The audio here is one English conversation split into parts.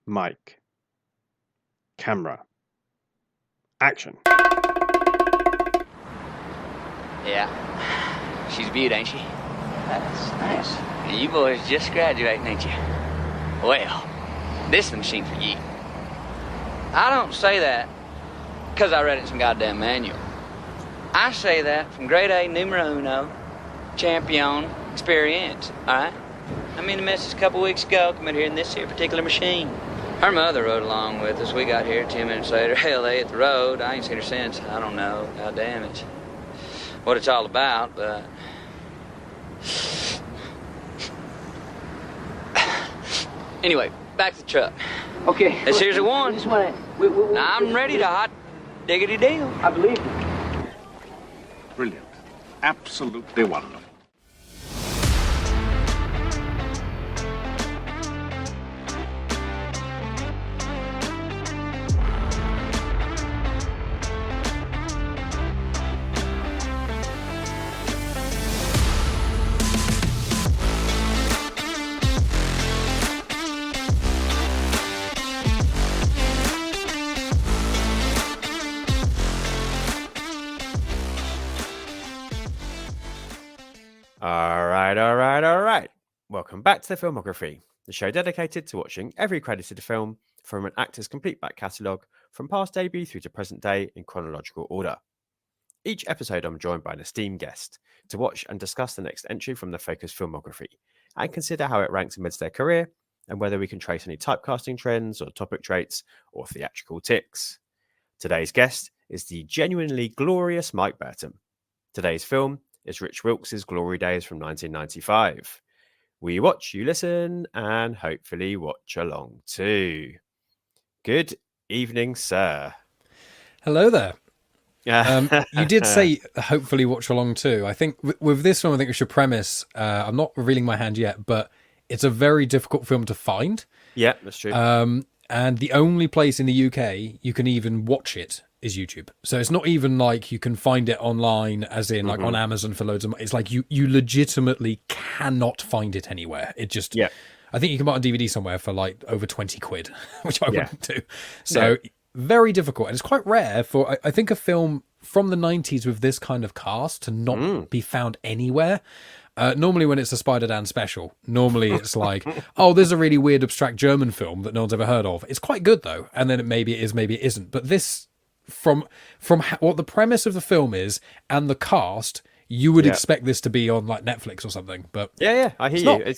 Mic, camera, action. Yeah. She's a beaut, ain't she? That's nice. And you boys just graduating, ain't you? Well, this machine's for you. I don't say that because I read it in some goddamn manual. I say that from grade A numero uno, champion experience, all right? I mean, the missus a couple weeks ago come in here in this here particular machine. Her mother rode along with us. We got here 10 minutes later. Hell, they hit the road. I ain't seen her since. I don't know. God damn it. What it's all about, but... Anyway, back to the truck. Okay. This here's a one. This one. Now, I'm ready to hot diggity deal. I believe you. Brilliant. Absolutely wonderful. All right. Welcome back to the Filmography, the show dedicated to watching every credited film from an actor's complete back catalogue from past debut through to present day in chronological order. Each episode, I'm joined by an esteemed guest to watch and discuss the next entry from the Focus Filmography and consider how it ranks amidst their career and whether we can trace any typecasting trends or topic traits or theatrical tics. Today's guest is the genuinely glorious Mike Burton. Today's film is Rich Wilkes Glory Daze from 1995. We watch, you listen, and hopefully watch along too. Good evening, sir. Hello there. You did say hopefully watch along too. I think with this one, I think we should premise, I'm not revealing my hand yet, but it's a very difficult film to find. Yeah, that's true. And the only place in the UK you can even watch it is YouTube. So it's not even like you can find it online, as in like on Amazon for loads of money. It's like you legitimately cannot find it anywhere. It just, I think you can buy it on DVD somewhere for like over 20 quid, which I wouldn't do. So very difficult. And it's quite rare for, I think, a film from the 90s with this kind of cast to not be found anywhere. Normally when it's a Spider-Dan special, normally it's like, oh, there's a really weird abstract German film that no one's ever heard of. It's quite good though. And then maybe it is, maybe it isn't. But this, from what the premise of the film is and the cast, you would expect this to be on like Netflix or something. But I hear you.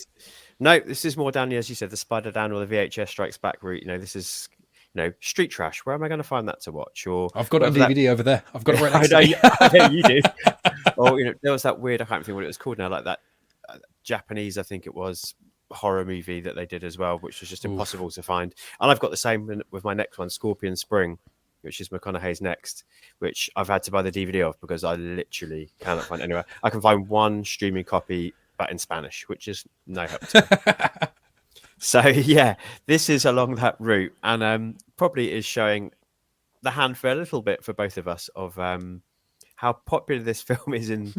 No, this is more down, as you said, the Spider-Dan or the VHS Strikes Back route. You know, this is, street trash. Where am I going to find that to watch? Or I've got it on DVD over there. I've got it right next to me. I know you do. Or there was that weird, I can't think what it was called now, like that Japanese, I think it was, horror movie that they did as well, which was just impossible to find. And I've got the same with my next one, Scorpion Spring, which is McConaughey's next, which I've had to buy the DVD of because I literally cannot find it anywhere. I can find one streaming copy, but in Spanish, which is no help to me. So, this is along that route, and probably is showing the hand for a little bit for both of us of how popular this film is in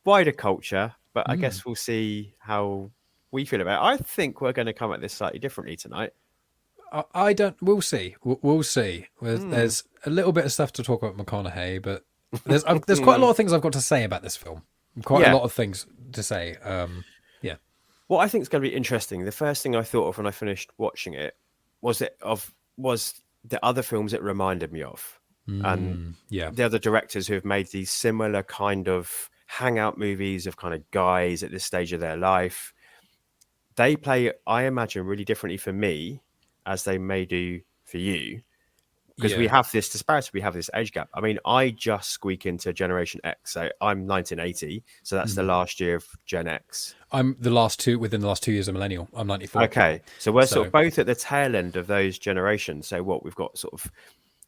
wider culture, but I guess we'll see how we feel about it. I think we're going to come at this slightly differently tonight. I don't. We'll see. We'll see. There's a little bit of stuff to talk about McConaughey, but there's quite a lot of things I've got to say about this film. Quite a lot of things to say. What I think is going to be interesting. The first thing I thought of when I finished watching it was the other films it reminded me of, and the other directors who have made these similar kind of hangout movies of kind of guys at this stage of their life. They play, I imagine, really differently for me as they may do for you, because we have this disparity, we have this age gap. I mean, I just squeak into Generation X, so I'm 1980, so that's the last year of Gen X. I'm within the last 2 years, a millennial. I'm 94. Okay, so we're sort of both at the tail end of those generations. So what, we've got sort of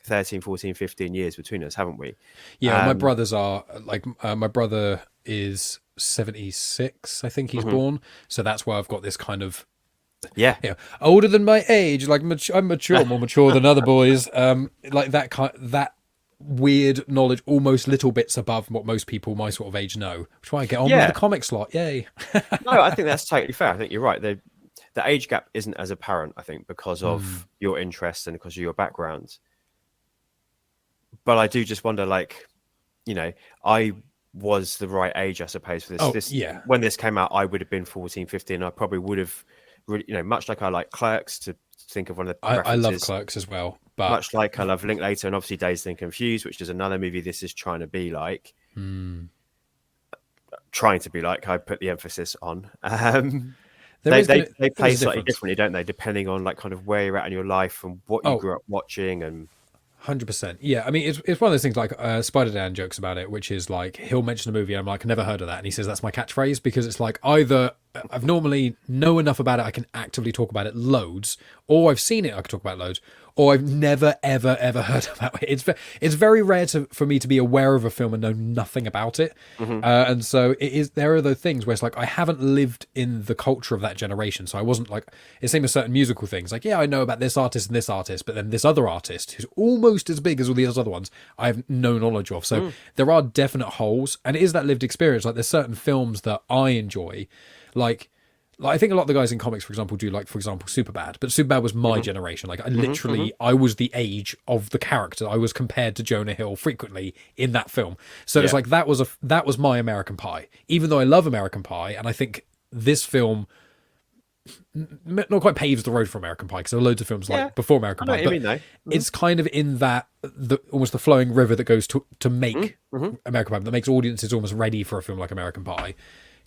13, 14, 15 years between us, haven't we? Yeah, my brothers are, like, my brother is 76, I think he's born, so that's why I've got this kind of older than my age, like I'm mature, more mature than other boys. Like that weird knowledge, almost little bits above what most people my sort of age know. Which is why I get on with the comic slot. Yay! No, I think that's totally fair. I think you're right. the age gap isn't as apparent, I think, because of your interests and because of your background. But I do just wonder, like, you know, I was the right age, I suppose, for this. When this came out, I would have been 14, 15. I probably would have, really, you know, much like I like Clerks, to think of one of the I love Clerks as well. But much like I love Linklater and obviously Dazed and Confused, which is another movie this is trying to be like. Trying to be like, I put the emphasis on. They play slightly differently, don't they? Depending on like kind of where you're at in your life and what you grew up watching. And 100%. Yeah, I mean, it's one of those things like Spider Dan jokes about it, which is like he'll mention a movie and I'm like, never heard of that, and he says that's my catchphrase, because it's like either I've normally know enough about it I can actively talk about it loads, or I've seen it I can talk about it loads, or I've never ever heard about it. It's very rare for me to be aware of a film and know nothing about it, and so there are those things where it's like I haven't lived in the culture of that generation, so I wasn't like, it's same as certain musical things, like I know about this artist, but then this other artist who's almost as big as all these other ones I have no knowledge of. So there are definite holes, and it is that lived experience. Like there's certain films that I enjoy, like I think a lot of the guys in comics, for example, do, like, for example, Superbad. But Superbad was my generation. Like, I literally, I was the age of the character. I was compared to Jonah Hill frequently in that film. So it's like, that was my American Pie. Even though I love American Pie, and I think this film not quite paves the road for American Pie, because there are loads of films like before American Pie. But it's kind of in that, almost the flowing river that goes to make American Pie, that makes audiences almost ready for a film like American Pie.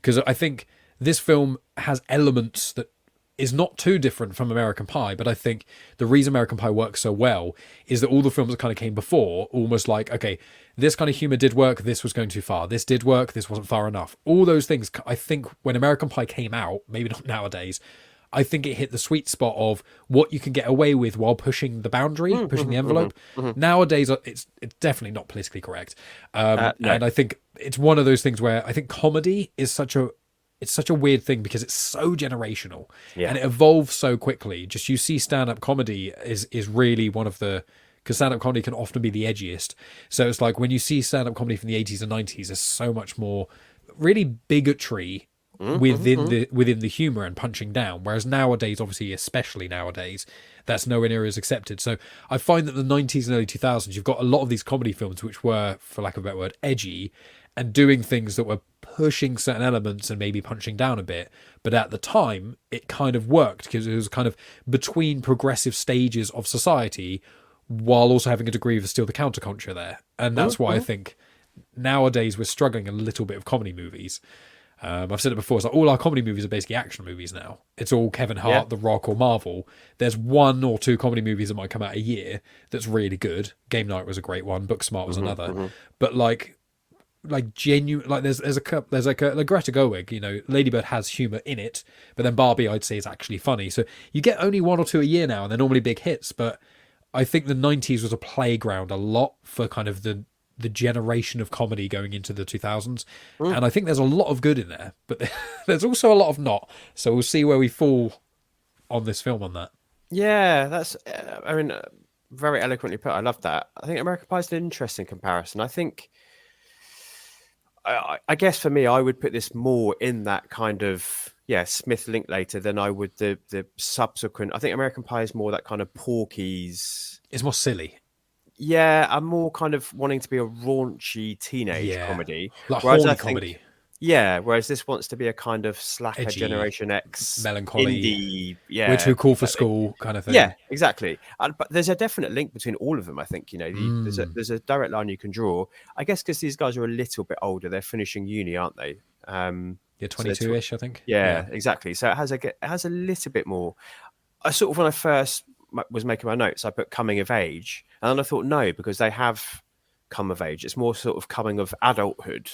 Because I think this film has elements that is not too different from American Pie, but I think the reason American Pie works so well is that all the films that kind of came before, almost like, okay, this kind of humor did work, this was going too far, this did work, this wasn't far enough. All those things, I think when American Pie came out, maybe not nowadays, I think it hit the sweet spot of what you can get away with while pushing the boundary, pushing the envelope. Nowadays, it's definitely not politically correct. No. And I think it's one of those things where I think comedy is such a weird thing because it's so generational and it evolves so quickly. Just you see stand-up comedy is really one of the, because stand-up comedy can often be the edgiest. So it's like when you see stand-up comedy from the 80s and 90s, there's so much more really bigotry within the humor and punching down. Whereas nowadays, obviously, especially nowadays, that's nowhere near as accepted. So I find that the 90s and early 2000s, you've got a lot of these comedy films which were, for lack of a better word, edgy and doing things that were pushing certain elements and maybe punching down a bit. But at the time, it kind of worked because it was kind of between progressive stages of society while also having a degree of still the counterculture there. And that's why I think nowadays we're struggling a little bit of comedy movies. I've said it before, it's like all our comedy movies are basically action movies now. It's all Kevin Hart, The Rock, or Marvel. There's 1 or 2 comedy movies that might come out a year that's really good. Game Night was a great one. Booksmart was another. But like genuine, like there's like a Greta Gerwig, you know, Lady Bird has humor in it, but then Barbie I'd say is actually funny. So you get only 1 or 2 a year now, and they're normally big hits. But I think the 90s was a playground a lot for kind of the generation of comedy going into the 2000s, and I think there's a lot of good in there, but there's also a lot of not. So we'll see where we fall on this film on that. Yeah, that's I mean, very eloquently put. I love that. I think American Pie is an interesting comparison. I think I guess for me, I would put this more in that kind of Smith Linklater than I would the subsequent. I think American Pie is more that kind of Porky's. It's more silly. Yeah, I'm more kind of wanting to be a raunchy teenage comedy, like horny comedy. Yeah, whereas this wants to be a kind of slacker Edgy, Generation X, melancholy, indie. We're too cool for school kind of thing. Yeah, exactly. But there's a definite link between all of them. I think, you know, there's a direct line you can draw. I guess because these guys are a little bit older, they're finishing uni, aren't they? Yeah, 22-ish, I think. Yeah, exactly. So it has a little bit more. I sort of, when I first was making my notes, I put coming of age, and then I thought no, because they have come of age. It's more sort of coming of adulthood.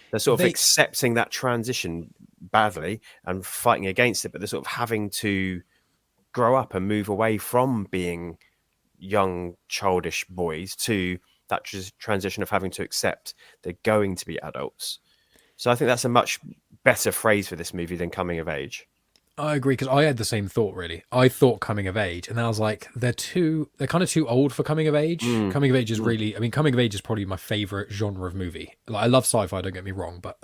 They're sort of accepting that transition badly and fighting against it, but they're sort of having to grow up and move away from being young, childish boys to that transition of having to accept they're going to be adults. So I think that's a much better phrase for this movie than coming of age. I agree, because I had the same thought, really. I thought coming of age, and I was like, they're kind of too old for coming of age. Coming of age is really, I mean, coming of age is probably my favorite genre of movie. Like, I love sci-fi, don't get me wrong, but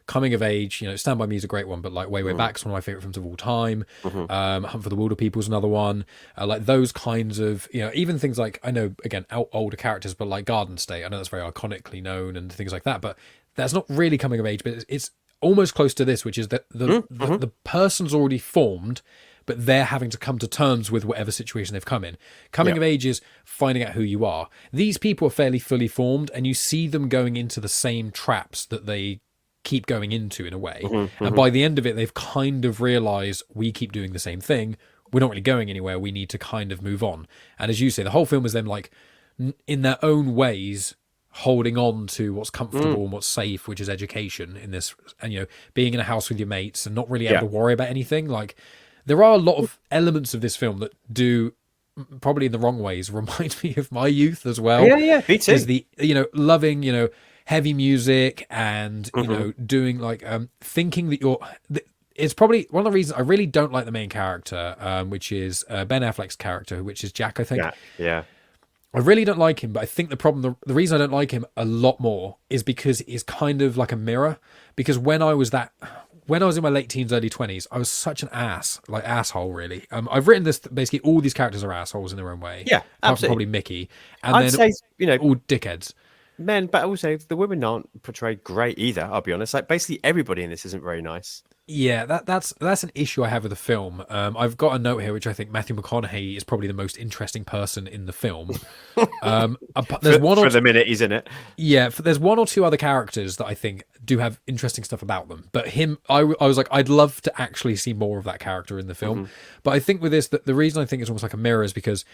coming of age, Stand By Me is a great one, but like Way Back is one of my favorite films of all time. Hunt for the Wilder People is another one. Like those kinds of, even things like, I know, again, older characters, but like Garden State, I know that's very iconically known and things like that, but that's not really coming of age, but it's almost close to this, which is that the person's already formed, but they're having to come to terms with whatever situation they've come in. Coming of age is finding out who you are. These people are fairly fully formed, and you see them going into the same traps that they keep going into in a way. And by the end of it, they've kind of realized, we keep doing the same thing. We're not really going anywhere. We need to kind of move on. And as you say, the whole film is them like, in their own ways, holding on to what's comfortable and what's safe, which is education in this, and being in a house with your mates and not really able to worry about anything. Like, there are a lot of elements of this film that do, probably in the wrong ways, remind me of my youth as well. Yeah, me too. Is the loving heavy music and doing like thinking that you're. It's probably one of the reasons I really don't like the main character, which is Ben Affleck's character, which is Jack, I think. Yeah. I really don't like him, but I think the reason I don't like him a lot more is because he's kind of like a mirror. Because when I was in my late teens, early 20s, I was such an asshole, really. I've written this, basically all these characters are assholes in their own way. Yeah, apart from absolutely. probably Mickey. And I'd say, all dickheads. Men, but also the women aren't portrayed great either, I'll be honest. Like, basically everybody in this isn't very nice. Yeah, that's an issue I have with the film. I've got a note here, which I think Matthew McConaughey is probably the most interesting person in the film. There's for the minute he's in it. Yeah, there's one or two other characters that I think do have interesting stuff about them. But him, I was like, I'd love to actually see more of that character in the film. But I think with this, the reason I think it's almost like a mirror is because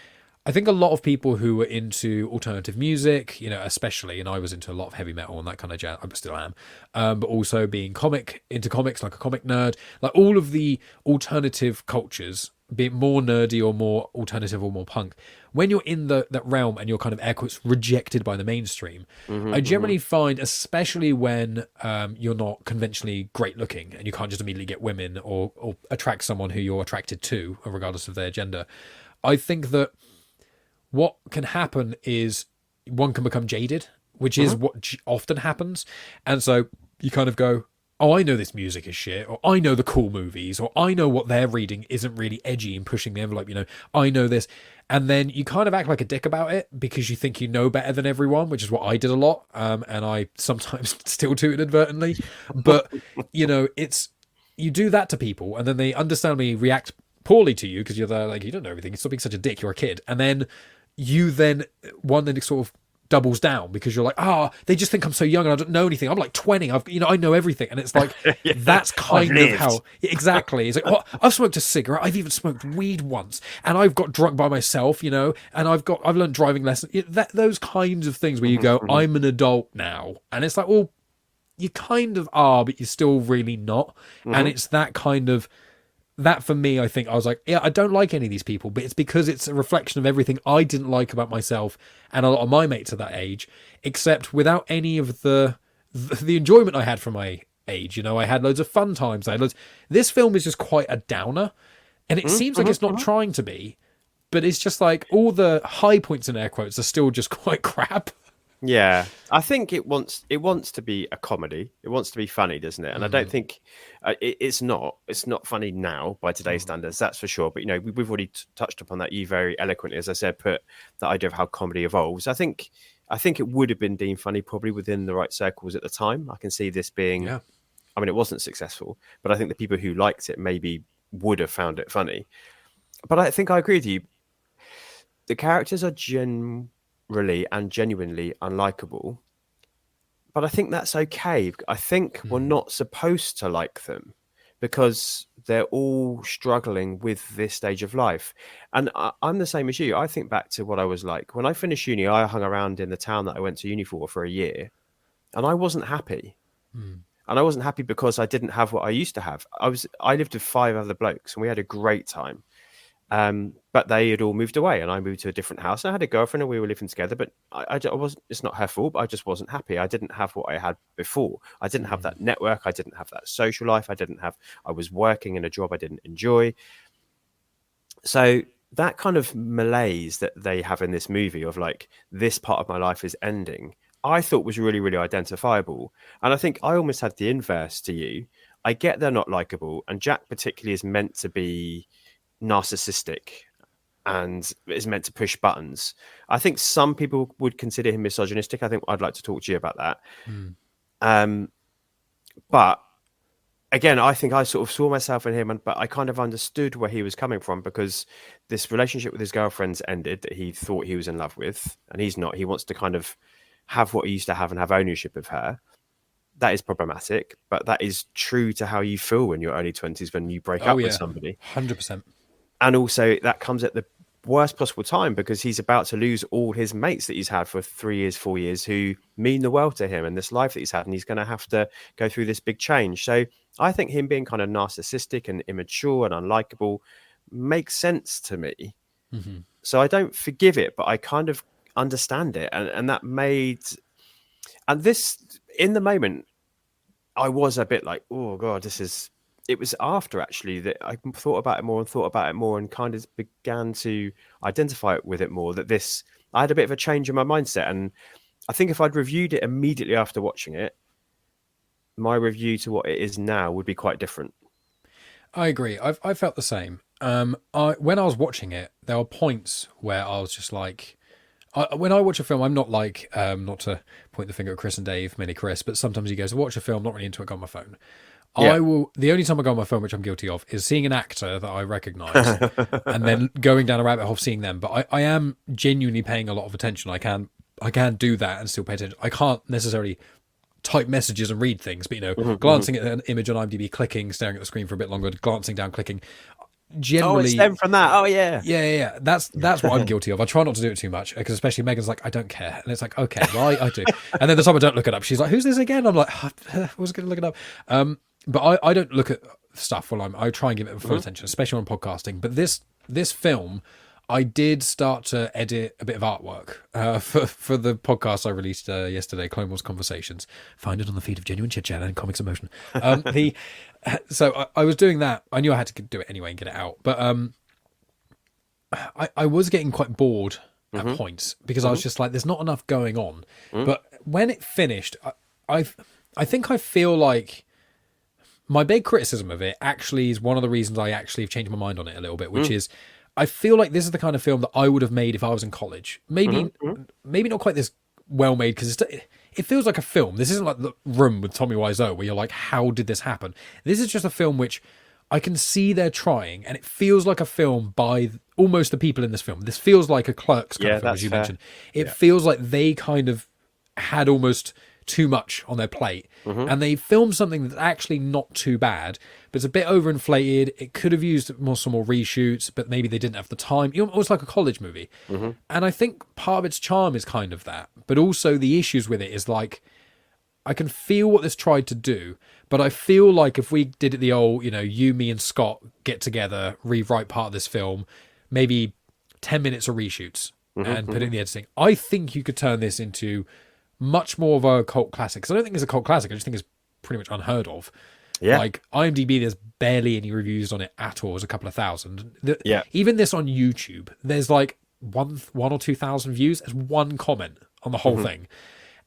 I think a lot of people who were into alternative music, especially, and I was into a lot of heavy metal and that kind of jazz, I still am, but also being into comics, like a comic nerd, like all of the alternative cultures, be it more nerdy or more alternative or more punk, when you're in that realm and you're kind of air quotes rejected by the mainstream, I generally find, especially when you're not conventionally great looking and you can't just immediately get women or attract someone who you're attracted to, regardless of their gender, I think that what can happen is one can become jaded, which is what often happens. And so you kind of go, oh, I know this music is shit, or I know the cool movies, or I know what they're reading isn't really edgy and pushing the envelope, I know this. And then you kind of act like a dick about it because you think you know better than everyone, which is what I did a lot. And I sometimes still do inadvertently. But, you do that to people and then they understandably react poorly to you because you're there like, you don't know everything. Stop being such a dick. You're a kid. And then one sort of doubles down because you're like, they just think I'm so young and I don't know anything. I'm like 20. I know everything. And it's like, that's kind of how, exactly. It's like, I've smoked a cigarette. I've even smoked weed once and I've got drunk by myself, and I've learned driving lessons. Those kinds of things where you go, I'm an adult now. And it's like, well, you kind of are, but you're still really not. And it's that kind of, that for me, I think I was like, I don't like any of these people, but it's because it's a reflection of everything I didn't like about myself and a lot of my mates at that age, except without any of the enjoyment I had from my age. I had loads of fun times. This film is just quite a downer, and it seems like it's not trying to be, but it's just like all the high points in air quotes are still just quite crap. Yeah, I think it wants to be a comedy. It wants to be funny, doesn't it? And I don't think it's not funny now by today's standards, that's for sure. But we've already touched upon that. You very eloquently, as I said, put the idea of how comedy evolves. I think it would have been deemed funny probably within the right circles at the time. I can see this being. Yeah. I mean, it wasn't successful, but I think the people who liked it maybe would have found it funny. But I think I agree with you. The characters are really and genuinely unlikable, but I think that's okay. I think we're not supposed to like them because they're all struggling with this stage of life. And I'm the same as you. I think back to what I was like when I finished uni. I hung around in the town that I went to uni for a year, and I wasn't happy. And I wasn't happy because I didn't have what I used to have. I lived with 5 other blokes and we had a great time. But they had all moved away and I moved to a different house. I had a girlfriend and we were living together, but I wasn't, it's not her fault, but I just wasn't happy. I didn't have what I had before. I didn't have that network. I didn't have that social life. I was working in a job I didn't enjoy. So that kind of malaise that they have in this movie of like, this part of my life is ending. I thought was really, really identifiable. And I think I almost had the inverse to you. I get they're not likable, and Jack particularly is meant to be narcissistic and is meant to push buttons. I think some people would consider him misogynistic. I think I'd like to talk to you about that. But again, I think I sort of saw myself in him, but I kind of understood where he was coming from, because this relationship with his girlfriend's ended that he thought he was in love with, and he's not. He wants to kind of have what he used to have and have ownership of her. That is problematic, but that is true to how you feel in your early 20s when you break up with somebody. 100%. And also that comes at the worst possible time, because he's about to lose all his mates that he's had for 3 years, 4 years, who mean the world to him and this life that he's had, and he's going to have to go through this big change. So I think him being kind of narcissistic and immature and unlikable makes sense to me. So I don't forgive it, but I kind of understand it. And that made, and this, in the moment, I was a bit like, oh God, it was after actually that I thought about it more and kind of began to identify with it more, that I had a bit of a change in my mindset. And I think if I'd reviewed it immediately after watching it, my review to what it is now would be quite different. I agree. I felt the same. When I was watching it, there were points where I was just like, when I watch a film, I'm not like, not to point the finger at Chris and Dave, mainly Chris, but sometimes he goes to watch a film, not really into it, go on my phone. Yeah. The only time I go on my phone, which I'm guilty of, is seeing an actor that I recognise and then going down a rabbit hole of seeing them. But I am genuinely paying a lot of attention. I can do that and still pay attention. I can't necessarily type messages and read things, but glancing at an image on IMDb, clicking, staring at the screen for a bit longer, glancing down, clicking. Generally, it's them from that. Oh yeah. Yeah. That's what I'm guilty of. I try not to do it too much, because especially Megan's like, I don't care, and it's like, okay, well, I do. And then the time I don't look it up, she's like, who's this again? I'm like, I was going to look it up. But I don't look at stuff while I try and give it full attention, especially on podcasting. But this film, I did start to edit a bit of artwork for the podcast I released yesterday, Clone Wars Conversations. Find it on the feed of Genuine Chit Chat and Comics Emotion. So I was doing that. I knew I had to do it anyway and get it out. But I was getting quite bored at points, because I was just like, there's not enough going on. But when it finished, I think I feel like my big criticism of it actually is one of the reasons I actually have changed my mind on it a little bit, which is I feel like this is the kind of film that I would have made if I was in college. Maybe not quite this well made, because it feels like a film. This isn't like The Room with Tommy Wiseau, where you're like, how did this happen? This is just a film which I can see they're trying, and it feels like a film by almost the people in this film. This feels like a Clerks kind of film, as you mentioned. It feels like they kind of had almost too much on their plate, and they filmed something that's actually not too bad, but it's a bit overinflated. It could have used some more reshoots, but maybe they didn't have the time. It was like a college movie, and I think part of its charm is kind of that, but also the issues with it is like, I can feel what this tried to do, but I feel like if we did it the old, you, me, and Scott get together, rewrite part of this film, maybe 10 minutes of reshoots and put it in the editing, I think you could turn this into much more of a cult classic. Because I don't think it's a cult classic. I just think it's pretty much unheard of. Yeah. Like IMDb, there's barely any reviews on it at all. There's a couple of thousand. Even this on YouTube, there's like one or 2,000 views. There's one comment on the whole thing.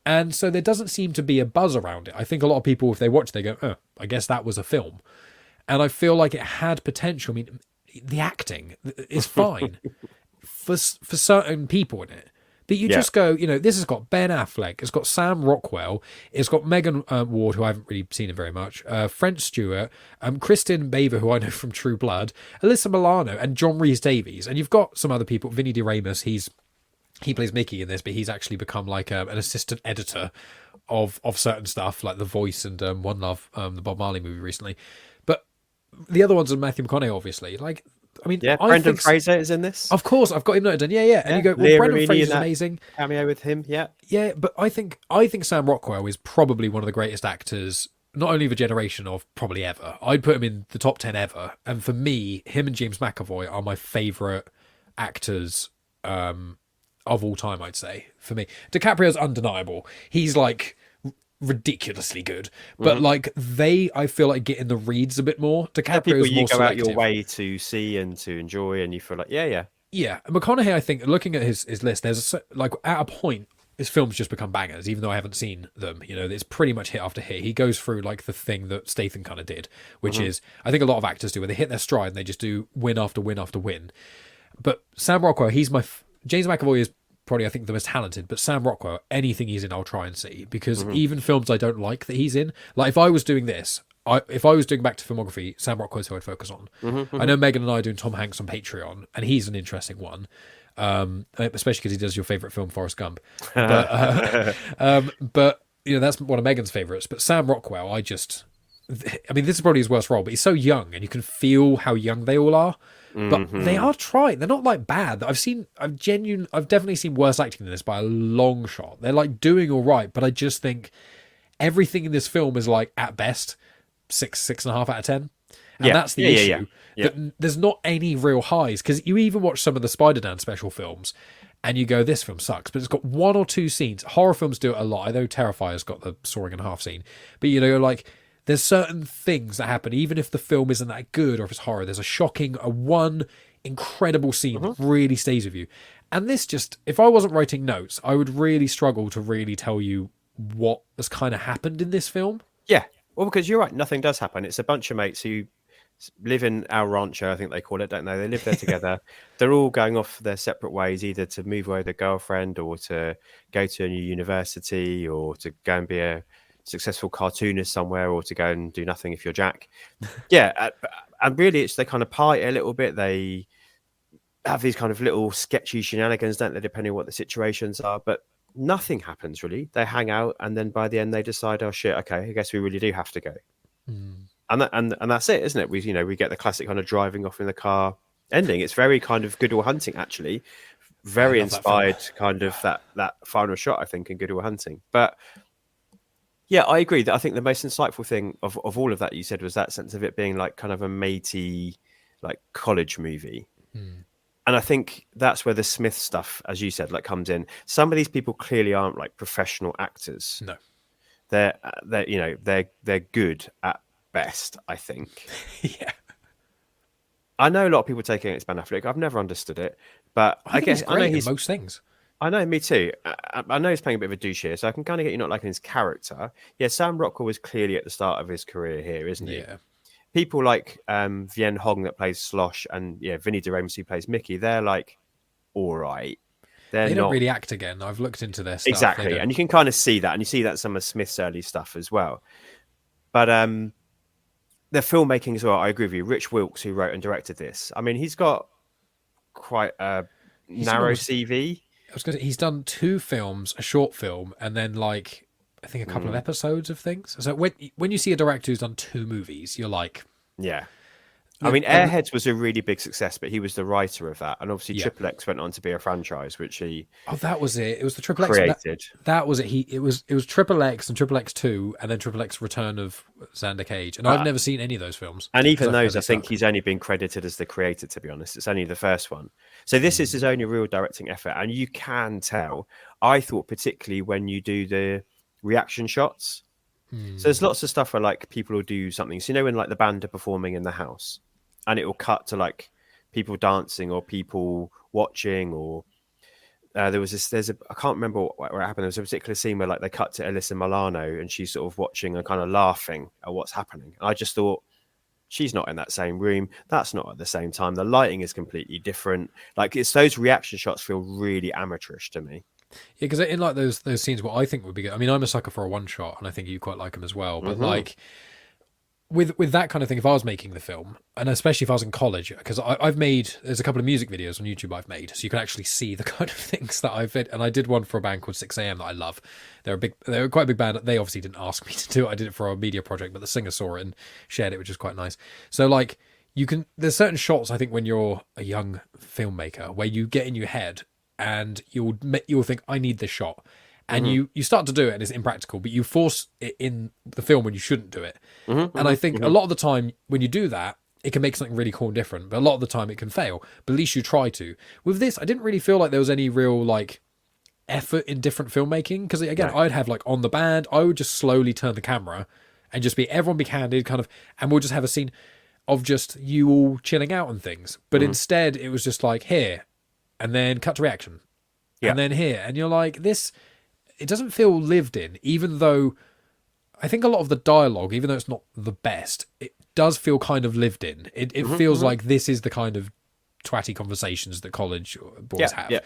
And so there doesn't seem to be a buzz around it. I think a lot of people, if they watch, they go, oh, I guess that was a film. And I feel like it had potential. I mean, the acting is fine for certain people in it. But you just go, this has got Ben Affleck, it's got Sam Rockwell, it's got Megan Ward, who I haven't really seen it very much, French Stewart, Kristen Baver, who I know from True Blood, Alyssa Milano, and John Rhys-Davies. And you've got some other people, Vinny DeRamus, he plays Mickey in this, but he's actually become like an assistant editor of certain stuff, like The Voice and One Love, the Bob Marley movie recently. But the other ones are Matthew McConaughey, obviously. Like, I mean, Brendan Fraser is in this. Of course, I've got him noted down. Yeah. And you go, well, Brendan Fraser's amazing. Cameo with him, Yeah, but I think Sam Rockwell is probably one of the greatest actors, not only of a generation, of probably ever. I'd put him in the top 10 ever. And for me, him and James McAvoy are my favourite actors of all time, I'd say, for me. DiCaprio's undeniable. He's like ridiculously good, but like I feel like get in the reads a bit more. DiCaprio's more go selective. Out your way to see and to enjoy, and you feel like yeah. McConaughey, I think, looking at his list, there's like at a point his films just become bangers, even though I haven't seen them. You know, it's pretty much hit after hit. He goes through like the thing that Statham kind of did, which is, I think a lot of actors do, where they hit their stride and they just do win after win after win. But Sam Rockwell, James McAvoy is probably, I think, the most talented, but Sam Rockwell, anything he's in, I'll try and see, because even films I don't like that he's in, like if I was doing this, if I was doing back to filmography, Sam Rockwell's who I'd focus on. I know Megan and I are doing Tom Hanks on Patreon, and he's an interesting one. Especially because he does your favorite film, Forrest Gump. But you know, that's one of Megan's favorites. But Sam Rockwell, I mean, this is probably his worst role, but he's so young, and you can feel how young they all are. But they are trying. They're not like bad. I've definitely seen worse acting than this by a long shot. They're like doing all right, but I just think everything in this film is like at best 6.5 out of 10. And that's the issue. That there's not any real highs, because you even watch some of the Spider-Man special films and you go, this film sucks, but it's got one or two scenes. Horror films do it a lot. I know Terrifier's got the sawing in half scene, but you know, like there's certain things that happen, even if the film isn't that good or if it's horror, there's a one incredible scene that really stays with you. And this just, if I wasn't writing notes, I would really struggle to really tell you what has kind of happened in this film. Yeah. Well, because you're right, nothing does happen. It's a bunch of mates who live in El Rancho, I think they call it, don't they? They live there together. They're all going off their separate ways, either to move away with their girlfriend or to go to a new university or to go and be a successful cartoonist somewhere or to go and do nothing if you're Jack. Yeah. And really, it's they kind of party a little bit. They have these kind of little sketchy shenanigans, don't they, depending on what the situations are. But nothing happens, really. They hang out, and then by the end, they decide, oh, shit, okay, I guess we really do have to go. And that's it, isn't it? We get the classic kind of driving off in the car ending. It's very kind of Good Will Hunting, actually. Very inspired kind of that final shot, I think, in Good Will Hunting. But yeah, I agree that I think the most insightful thing of all of that you said was that sense of it being like kind of a matey, like college movie. And I think that's where the Smith stuff, as you said, like comes in. Some of these people clearly aren't like professional actors. No, they're good at best, I think. Yeah. I know a lot of people take against Ben Affleck. I've never understood it, but I guess I know he's most things. I know, me too. I know he's playing a bit of a douche here, so I can kind of get you not liking his character. Yeah, Sam Rockwell was clearly at the start of his career here, isn't he? Yeah. People like Vien Hong that plays Slosh and Vinny DeRames who plays Mickey, they're like all right. They don't really act again. I've looked into their stuff. Exactly, and you can kind of see that, and you see that in some of Smith's early stuff as well. But the filmmaking as well, I agree with you. Rich Wilkes, who wrote and directed this, I mean, he's got quite a narrow CV. I was going to say, he's done 2 films, a short film, and then like I think a couple of episodes of things. So when you see a director who's done 2 movies, you're like, yeah. I mean, Airheads was a really big success, but he was the writer of that, and obviously Triple X went on to be a franchise, which he that was it. It was the Triple X created. That was it. It was Triple X and Triple X 2, and then Triple X Return of Xander Cage. And I've never seen any of those films. And even those, I think he's only been credited as the creator. To be honest, it's only the first one. So this is his only real directing effort, and you can tell. I thought particularly when you do the reaction shots. So there's lots of stuff where like people will do something. So when like the band are performing in the house, and it will cut to like people dancing or people watching, or I can't remember what happened. There was a particular scene where like they cut to Alyssa Milano and she's sort of watching and kind of laughing at what's happening. And I just thought, she's not in that same room. That's not at the same time. The lighting is completely different. Like it's those reaction shots feel really amateurish to me. Yeah, because in like those scenes, what I think would be good. I mean, I'm a sucker for a one shot, and I think you quite like them as well. But like with that kind of thing, if I was making the film, and especially if I was in college, because there's a couple of music videos on YouTube I've made, so you can actually see the kind of things that I've made. And I did one for a band called 6am that I love. They're quite a big band. They obviously didn't ask me to do it. I did it for a media project, but the singer saw it and shared it, which is quite nice. So like there's certain shots, I think, when you're a young filmmaker where you get in your head and you'll think, I need this shot. And you start to do it and it's impractical, but you force it in the film when you shouldn't do it. And I think a lot of the time when you do that, it can make something really cool and different, but a lot of the time it can fail. But at least you try to. With this, I didn't really feel like there was any real like effort in different filmmaking, because again, I'd have like on the band, I would just slowly turn the camera and just everyone be candid kind of, and we'll just have a scene of just you all chilling out and things. But instead it was just like here, and then cut to reaction. And then here. And you're like, this it doesn't feel lived in, even though I think a lot of the dialogue, even though it's not the best, it does feel kind of lived in. It feels like this is the kind of twatty conversations that college boys have. Yeah.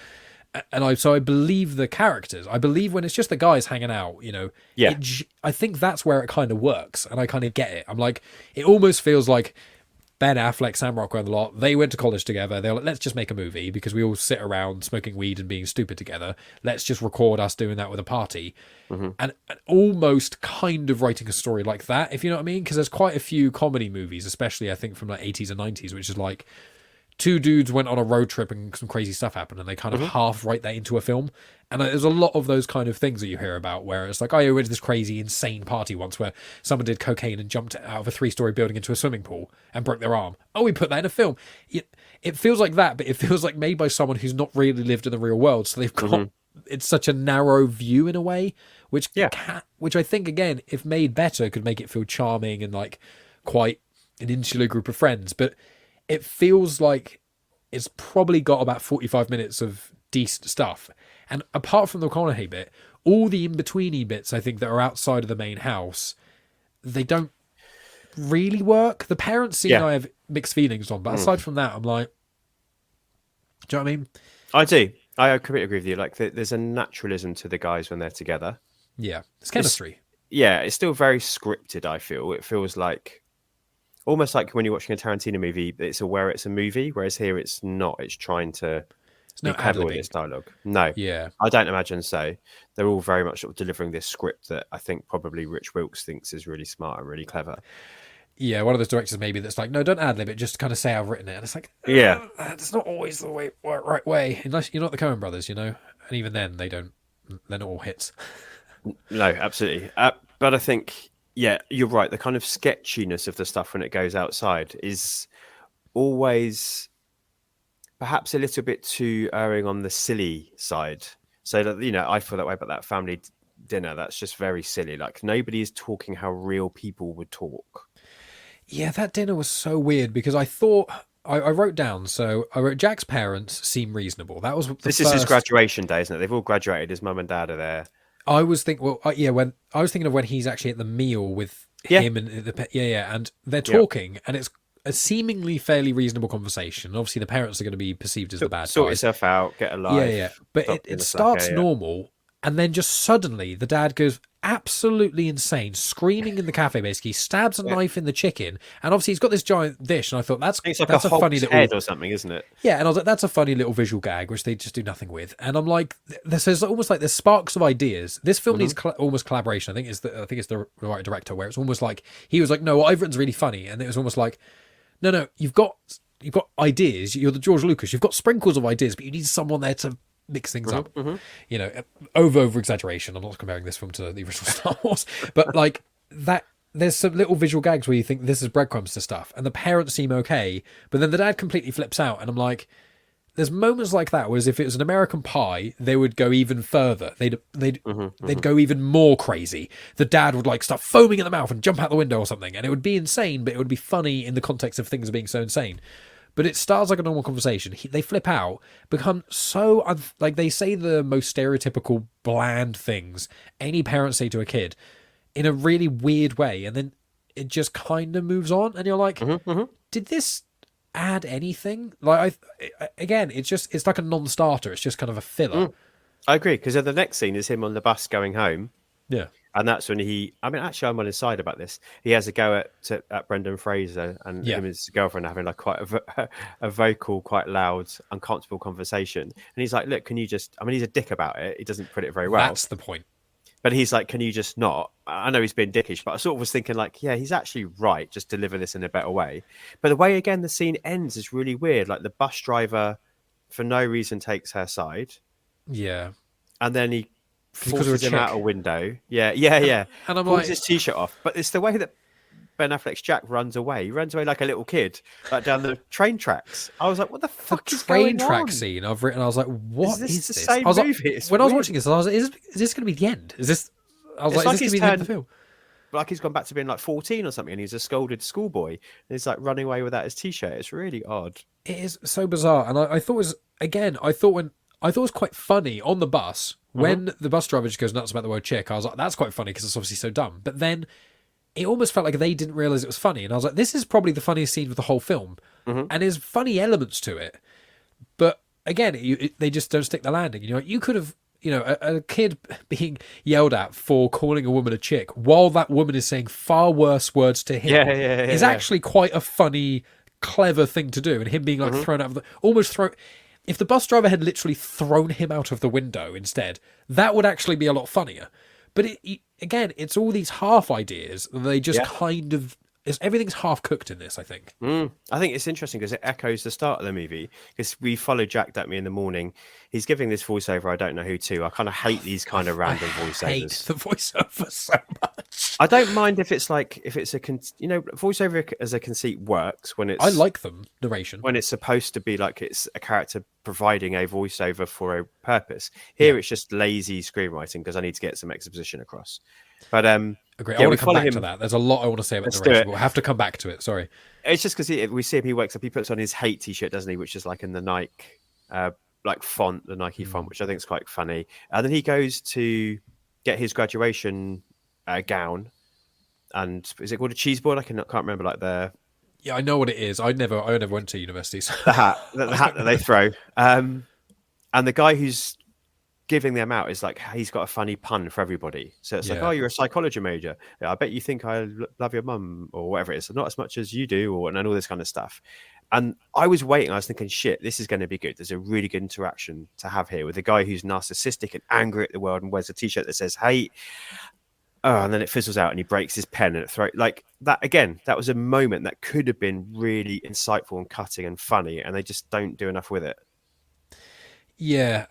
And I believe the characters. I believe when it's just the guys hanging out, you know, I think that's where it kind of works, and I kind of get it. I'm like, it almost feels like Ben Affleck, Sam Rockwell, and a lot, they went to college together. They're like, let's just make a movie because we all sit around smoking weed and being stupid together. Let's just record us doing that with a party. And almost kind of writing a story like that, if you know what I mean? Because there's quite a few comedy movies, especially I think from like 80s and 90s, which is like two dudes went on a road trip and some crazy stuff happened and they kind of half write that into a film. And there's a lot of those kind of things that you hear about where it's like, oh, I went to this crazy, insane party once where someone did cocaine and jumped out of a 3-story building into a swimming pool and broke their arm. Oh, we put that in a film. It feels like that, but it feels like made by someone who's not really lived in the real world. So they've got, it's such a narrow view in a way, which I think, again, if made better, could make it feel charming and like quite an insular group of friends. But it feels like it's probably got about 45 minutes of decent stuff. And apart from the McConaughey bit, all the in-betweeny bits, I think, that are outside of the main house, they don't really work. The parents scene I have mixed feelings on, but aside from that, I'm like, do you know what I mean? I do. I completely agree with you. Like, there's a naturalism to the guys when they're together. Yeah, it's chemistry. It's still very scripted, I feel. It feels like almost like when you're watching a Tarantino movie, it's aware it's a movie, whereas here it's not. It's trying to be clever with its dialogue. No. Yeah. I don't imagine so. They're all very much sort of delivering this script that I think probably Rich Wilkes thinks is really smart and really clever. Yeah, one of those directors maybe that's like, no, don't ad-lib it, just kind of say I've written it. And it's like, that's not always the right way. Unless you're not the Coen brothers, you know? And even then, they're not all hits. No, absolutely. But I think, you're right. The kind of sketchiness of the stuff when it goes outside is always perhaps a little bit too erring on the silly side. So that, you know, I feel that way about that family dinner. That's just very silly. Like, nobody is talking how real people would talk. Yeah, that dinner was so weird because I thought I wrote down. So I wrote Jack's parents seem reasonable. That was this is his graduation day, isn't it? They've all graduated. His mum and dad are there. I was thinking, when I was thinking of when he's actually at the meal with him and and they're talking, and it's a seemingly fairly reasonable conversation. Obviously, the parents are going to be perceived as the bad guys. Sort yourself out, get a life. Yeah. But it starts normal, and then just suddenly the dad goes absolutely insane, screaming in the cafe. Basically, stabs a knife in the chicken, and obviously he's got this giant dish. And I thought that's like a funny little head or something, isn't it? Yeah, and I was like, that's a funny little visual gag, which they just do nothing with. And I'm like, there's almost like there's sparks of ideas. This film needs almost collaboration. I think it's the right director, where it's almost like he was like, no, what I've written's really funny, and it was almost like, no, you've got ideas. You're the George Lucas. You've got sprinkles of ideas, but you need someone there to mix things up. You know, over exaggeration. I'm not comparing this film to the original Star Wars, but like that. There's some little visual gags where you think this is breadcrumbs to stuff, and the parents seem okay, but then the dad completely flips out, and I'm like, there's moments like that. Whereas if it was an American Pie, they would go even further. They'd go even more crazy. The dad would like start foaming in the mouth and jump out the window or something, and it would be insane, but it would be funny in the context of things being so insane. But it starts like a normal conversation. They flip out, become so like they say the most stereotypical bland things any parents say to a kid in a really weird way, and then it just kind of moves on, and you're like, did this add anything? Like, again, it's like a non-starter. It's just kind of a filler. I agree, because the next scene is him on the bus going home. Yeah. And that's when actually, I'm on his side about this. He has a go at Brendan Fraser, and him and his girlfriend are having like quite a vocal, quite loud, uncomfortable conversation. And he's like, look, can you just, he's a dick about it. He doesn't put it very well. That's the point. But he's like, can you just not? I know he's been dickish, but I sort of was thinking like, yeah, he's actually right. Just deliver this in a better way. But the way, again, the scene ends is really weird. Like the bus driver, for no reason, takes her side. Yeah. And then he forces him out a window. Yeah. And I'm pulls his t-shirt off. But it's the way that Ben Affleck's Jack runs away. He runs away like a little kid, like down the train tracks. I was like, what the fuck is going on? The train track scene I've written, I was like, what is this? Same I was movie? Like, when I was watching this, I was like, is this going to be the end? Is this going to be the end of the film? Like he's gone back to being like 14 or something, and he's a scolded schoolboy, and he's like running away without his t-shirt. It's really odd. It is so bizarre. And I thought when I thought it was quite funny on the bus when the bus driver just goes nuts about the word chick. I was like, that's quite funny because it's obviously so dumb. But then it almost felt like they didn't realize it was funny, and I was like, this is probably the funniest scene of the whole film, and there's funny elements to it. But again, they just don't stick the landing. You know, you could have, you know, a kid being yelled at for calling a woman a chick while that woman is saying far worse words to him is actually quite a funny, clever thing to do. And him being like thrown out of the, almost thrown. If the bus driver had literally thrown him out of the window instead, that would actually be a lot funnier. But again, it's all these half ideas. They just kind of... everything's half cooked in this, I think. I think it's interesting because it echoes the start of the movie. Because we follow Jack Duckme in the morning. He's giving this voiceover, I don't know who to. I kind of hate these kind of random voiceovers. I hate the voiceover so much. I don't mind if it's a voiceover as a conceit works when it's... I like them, narration. When it's supposed to be like it's a character providing a voiceover for a purpose. Here it's just lazy screenwriting because I need to get some exposition across. But agree. I want to come back to that. There's a lot I want to say about narration, but we'll have to come back to it. Sorry. It's just because we see him, he wakes up, he puts on his hate t-shirt, doesn't he? Which is like in the Nike like font, the Nike font, which I think is quite funny. And then he goes to get his graduation gown, and is it called a cheese board? I can't remember. Like yeah, I know what it is. I never went to universities. The hat that they throw. And the guy who's giving them out is like, he's got a funny pun for everybody. So it's like, oh, you're a psychology major. I bet you think I love your mum or whatever it is. Not as much as you do, and all this kind of stuff. And I was waiting. I was thinking, shit, this is going to be good. There's a really good interaction to have here with a guy who's narcissistic and angry at the world and wears a t-shirt that says hate. Oh, and then it fizzles out and he breaks his pen and it throws like that. Again, that was a moment that could have been really insightful and cutting and funny, and they just don't do enough with it. Yeah,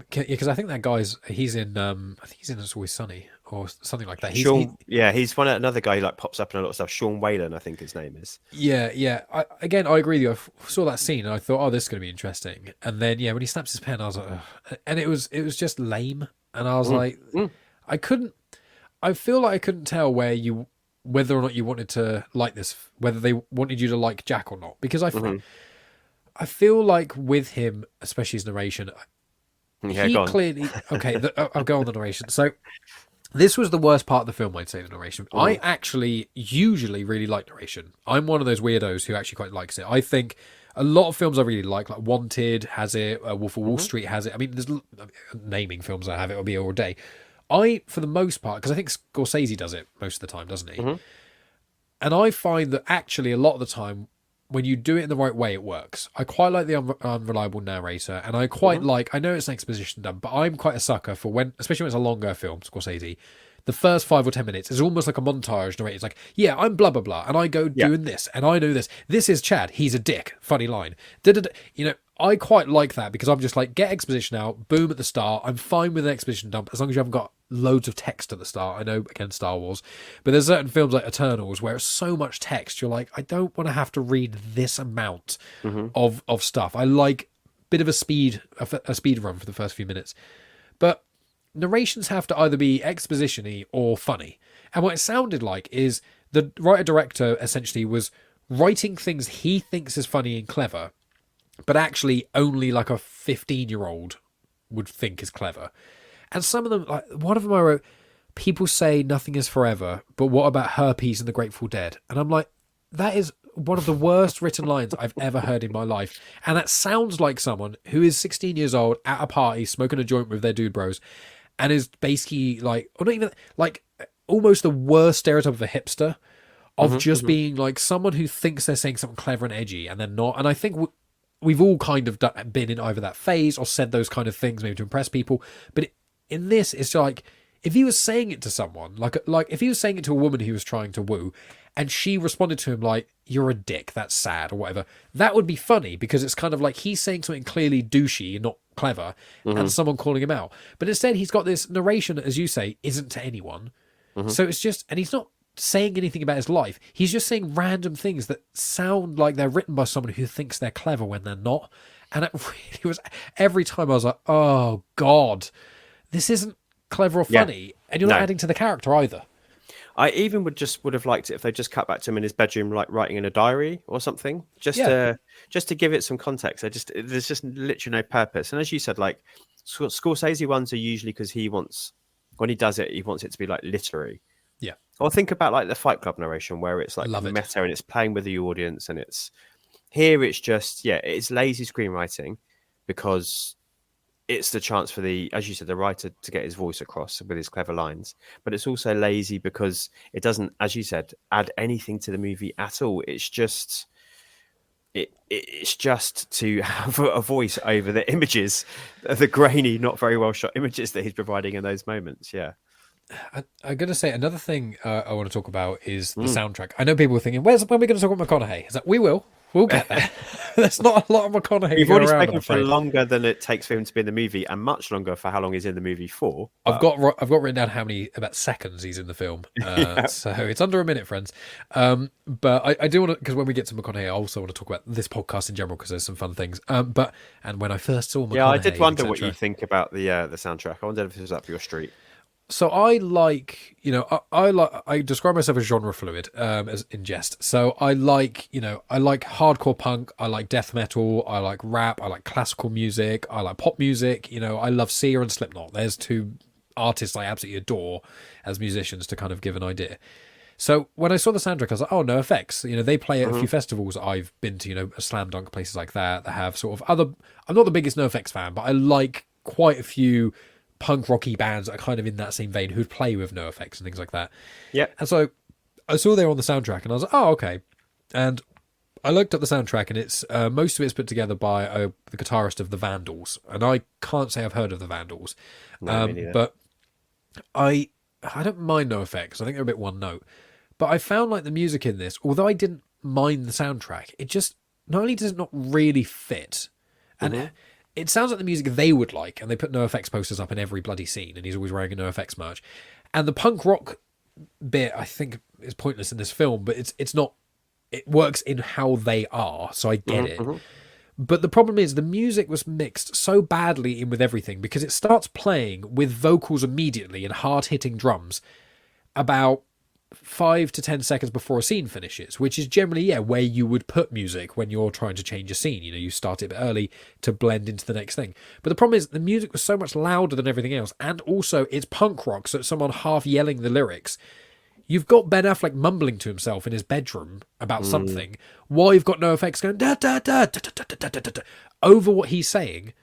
because I think that he's in It's Always Sunny or something like that. He's another guy who like pops up in a lot of stuff. Sean Whalen, I think his name is. Yeah. I agree with you. I saw that scene and I thought, oh, this is going to be interesting. And then when he snaps his pen, I was like, ugh. And it was just lame. And I was like, I feel like I couldn't tell whether or not you wanted to like this, whether they wanted you to like Jack or not, because I feel like with him, especially his narration, he clearly... Okay, I'll go on the narration. So this was the worst part of the film, I'd say, the narration. I actually usually really like narration. I'm one of those weirdos who actually quite likes it. I think a lot of films I really like Wanted has it, Wolf of Wall Street has it. I mean, there's naming films that have it, will be all day. For the most part, because I think Scorsese does it most of the time, doesn't he? And I find that actually a lot of the time, when you do it in the right way, it works. I quite like the unreliable narrator, and I quite like... I know it's an exposition dump, but I'm quite a sucker for especially when it's a longer film, Scorsese, the first 5 or 10 minutes is almost like a montage narrated. It's like, yeah, I'm blah, blah, blah, and I go doing this, and I know this. This is Chad. He's a dick. Funny line. You know, I quite like that because I'm just like, get exposition out, boom at the start. I'm fine with an exposition dump as long as you haven't got loads of text at the start. I know, again, Star Wars, but there's certain films like Eternals where it's so much text. You're like, I don't want to have to read this amount of stuff. I like a bit of a speed run for the first few minutes, but narrations have to either be exposition-y or funny. And what it sounded like is the writer-director essentially was writing things he thinks is funny and clever, but actually only like a 15-year-old would think is clever. And some of them, like one of them I wrote, people say nothing is forever, but what about herpes and the Grateful Dead? And I'm like, that is one of the worst written lines I've ever heard in my life. And that sounds like someone who is 16 years old at a party smoking a joint with their dude bros and is basically like, or not even like, almost the worst stereotype of a hipster of just being like someone who thinks they're saying something clever and edgy and they're not. And I think we've all kind of been in either that phase or said those kind of things maybe to impress people. But in this, it's like, if he was saying it to someone, like if he was saying it to a woman he was trying to woo, and she responded to him like, you're a dick, that's sad, or whatever, that would be funny, because it's kind of like he's saying something clearly douchey and not clever, and someone calling him out. But instead, he's got this narration, as you say, isn't to anyone. So it's just, and he's not saying anything about his life. He's just saying random things that sound like they're written by someone who thinks they're clever when they're not. And it really was, every time I was like, oh God, this isn't clever or funny, and you're not adding to the character either. I even would have liked it if they just cut back to him in his bedroom, like writing in a diary or something, just to give it some context. There's just literally no purpose. And as you said, like Scorsese ones are usually because when he does it, he wants it to be like literary. Yeah. Or think about like the Fight Club narration where it's like Love it. meta and it's playing with the audience, and it's just it's lazy screenwriting because it's the chance for as you said, the writer to get his voice across with his clever lines. But it's also lazy because it doesn't, as you said, add anything to the movie at all. It's just it's just to have a voice over the images, the grainy, not very well shot images that he's providing in those moments. Yeah. I'm going to say another thing I want to talk about is the soundtrack. I know people are thinking, when are we going to talk about McConaughey? It's like, we'll get there. There's not a lot of McConaughey. We've already spoken for longer than it takes for him to be in the movie, and much longer for how long he's in the movie for. I've got written down about seconds he's in the film, so it's under a minute, friends. But I do want to, because when we get to McConaughey, I also want to talk about this podcast in general because there's some fun things. And when I first saw McConaughey, I did wonder what you think about the soundtrack. I wondered if it was up your street. So I like, I describe myself as genre fluid, as in jest. So I like hardcore punk, I like death metal, I like rap, I like classical music, I like pop music. I love Sia and Slipknot. There's two artists I absolutely adore as musicians, to kind of give an idea. So when I saw the soundtrack, I was like, oh, NoFX. They play at a few festivals I've been to, a Slam Dunk, places like that have sort of other. I'm not the biggest NoFX fan, but I like quite a few punk rocky bands that are kind of in that same vein who'd play with NoFX and things like that. Yeah. And so I saw they were on the soundtrack and I was like, oh, okay. And I looked up the soundtrack and it's most of it's put together by the guitarist of the Vandals. And I can't say I've heard of the Vandals. No, but I don't mind NoFX. I think they're a bit one note. But I found like the music in this, although I didn't mind the soundtrack, it just not only does it not really fit, and it sounds like the music they would like, and they put NoFX posters up in every bloody scene, and he's always wearing a NoFX merch. And the punk rock bit, I think, is pointless in this film, but it's not. It works in how they are, so I get it. But the problem is the music was mixed so badly in with everything, because it starts playing with vocals immediately and hard-hitting drums about 5 to 10 seconds before a scene finishes, which is generally where you would put music when you're trying to change a scene. You start it a bit early to blend into the next thing. But the problem is the music was so much louder than everything else, and also it's punk rock, so it's someone half yelling the lyrics. You've got Ben Affleck mumbling to himself in his bedroom about something, while you've got NoFX going da da da da da da da da over what he's saying,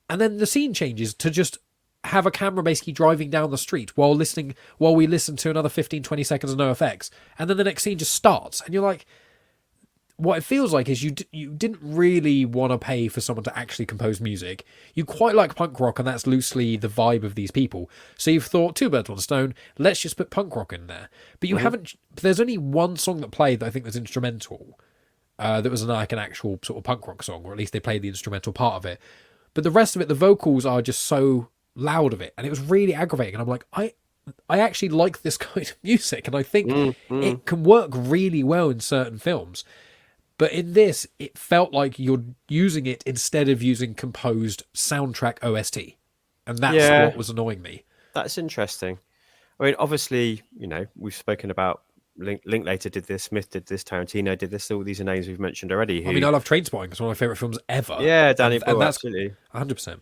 and then the scene changes to just have a camera basically driving down the street while we listen to another 15-20 seconds of NoFX, and then the next scene just starts, and you're like, what it feels like is you didn't really want to pay for someone to actually compose music. You quite like punk rock, and that's loosely the vibe of these people, so you've thought, two birds, one stone, let's just put punk rock in there. But you haven't. There's only one song that played that I think was instrumental, that was like an actual sort of punk rock song, or at least they played the instrumental part of it. But the rest of it, the vocals are just so loud of it, and it was really aggravating, and I'm like, I actually like this kind of music, and I think it can work really well in certain films, but in this it felt like you're using it instead of using composed soundtrack OST, and that's what was annoying me. That's interesting. I mean, obviously, we've spoken about Linklater did this, Smith did this, Tarantino did this, all these are names we've mentioned already. I mean, I love Trainspotting. It's one of my favorite films ever. Danny Boyle, absolutely 100%.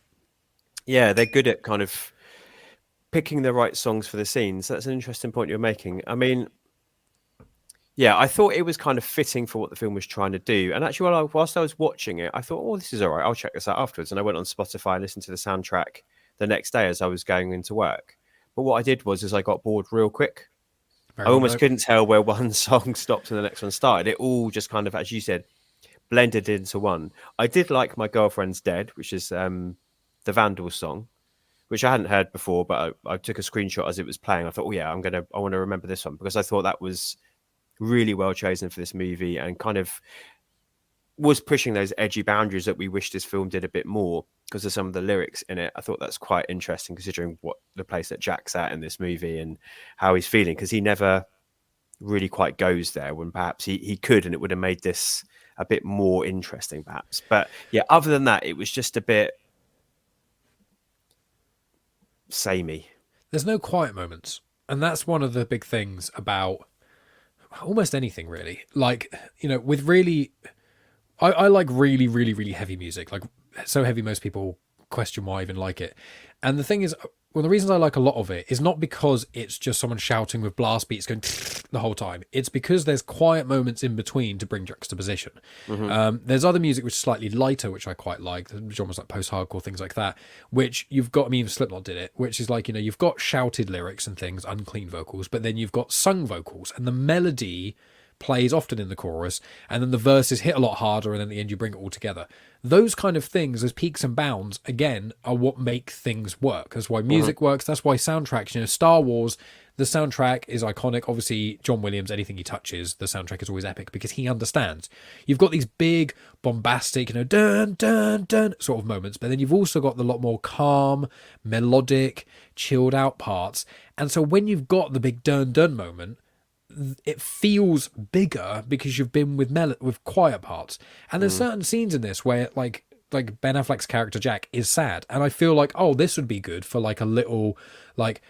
Yeah, they're good at kind of picking the right songs for the scenes. That's an interesting point you're making. I mean, I thought it was kind of fitting for what the film was trying to do. And actually, whilst I was watching it, I thought, oh, this is all right. I'll check this out afterwards. And I went on Spotify and listened to the soundtrack the next day as I was going into work. But what I did was I got bored real quick. I almost couldn't tell where one song stopped and the next one started. It all just kind of, as you said, blended into one. I did like My Girlfriend's Dead, which is the Vandals song, which I hadn't heard before, but I took a screenshot as it was playing. I thought, I want to remember this one, because I thought that was really well chosen for this movie and kind of was pushing those edgy boundaries that we wish this film did a bit more because of some of the lyrics in it. I thought that's quite interesting considering what the place that Jack's at in this movie and how he's feeling, because he never really quite goes there when perhaps he could, and it would have made this a bit more interesting perhaps. But other than that, it was just a bit samey. There's no quiet moments. And that's one of the big things about almost anything, really. Like, with really, I like really, really, really heavy music. Like, so heavy most people question why I even like it. And the thing is, one of the reasons I like a lot of it is not because it's just someone shouting with blast beats going the whole time. It's because there's quiet moments in between to bring juxtaposition. There's other music which is slightly lighter, which I quite like. Genres like post-hardcore, things like that, which you've got, I mean, even Slipknot did it, which is like, you've got shouted lyrics and things, unclean vocals, but then you've got sung vocals, and the melody plays often in the chorus, and then the verses hit a lot harder, and then at the end you bring it all together. Those kind of things, as peaks and bounds, again, are what make things work. That's why music works. That's why soundtracks, Star Wars, the soundtrack is iconic. Obviously, John Williams, anything he touches, the soundtrack is always epic because he understands. You've got these big, bombastic, dun, dun, dun sort of moments, but then you've also got the lot more calm, melodic, chilled out parts. And so when you've got the big dun, dun moment, it feels bigger because you've been with quiet parts. And there's certain scenes in this where like Ben Affleck's character Jack is sad, and I feel like, oh, this would be good for like a little like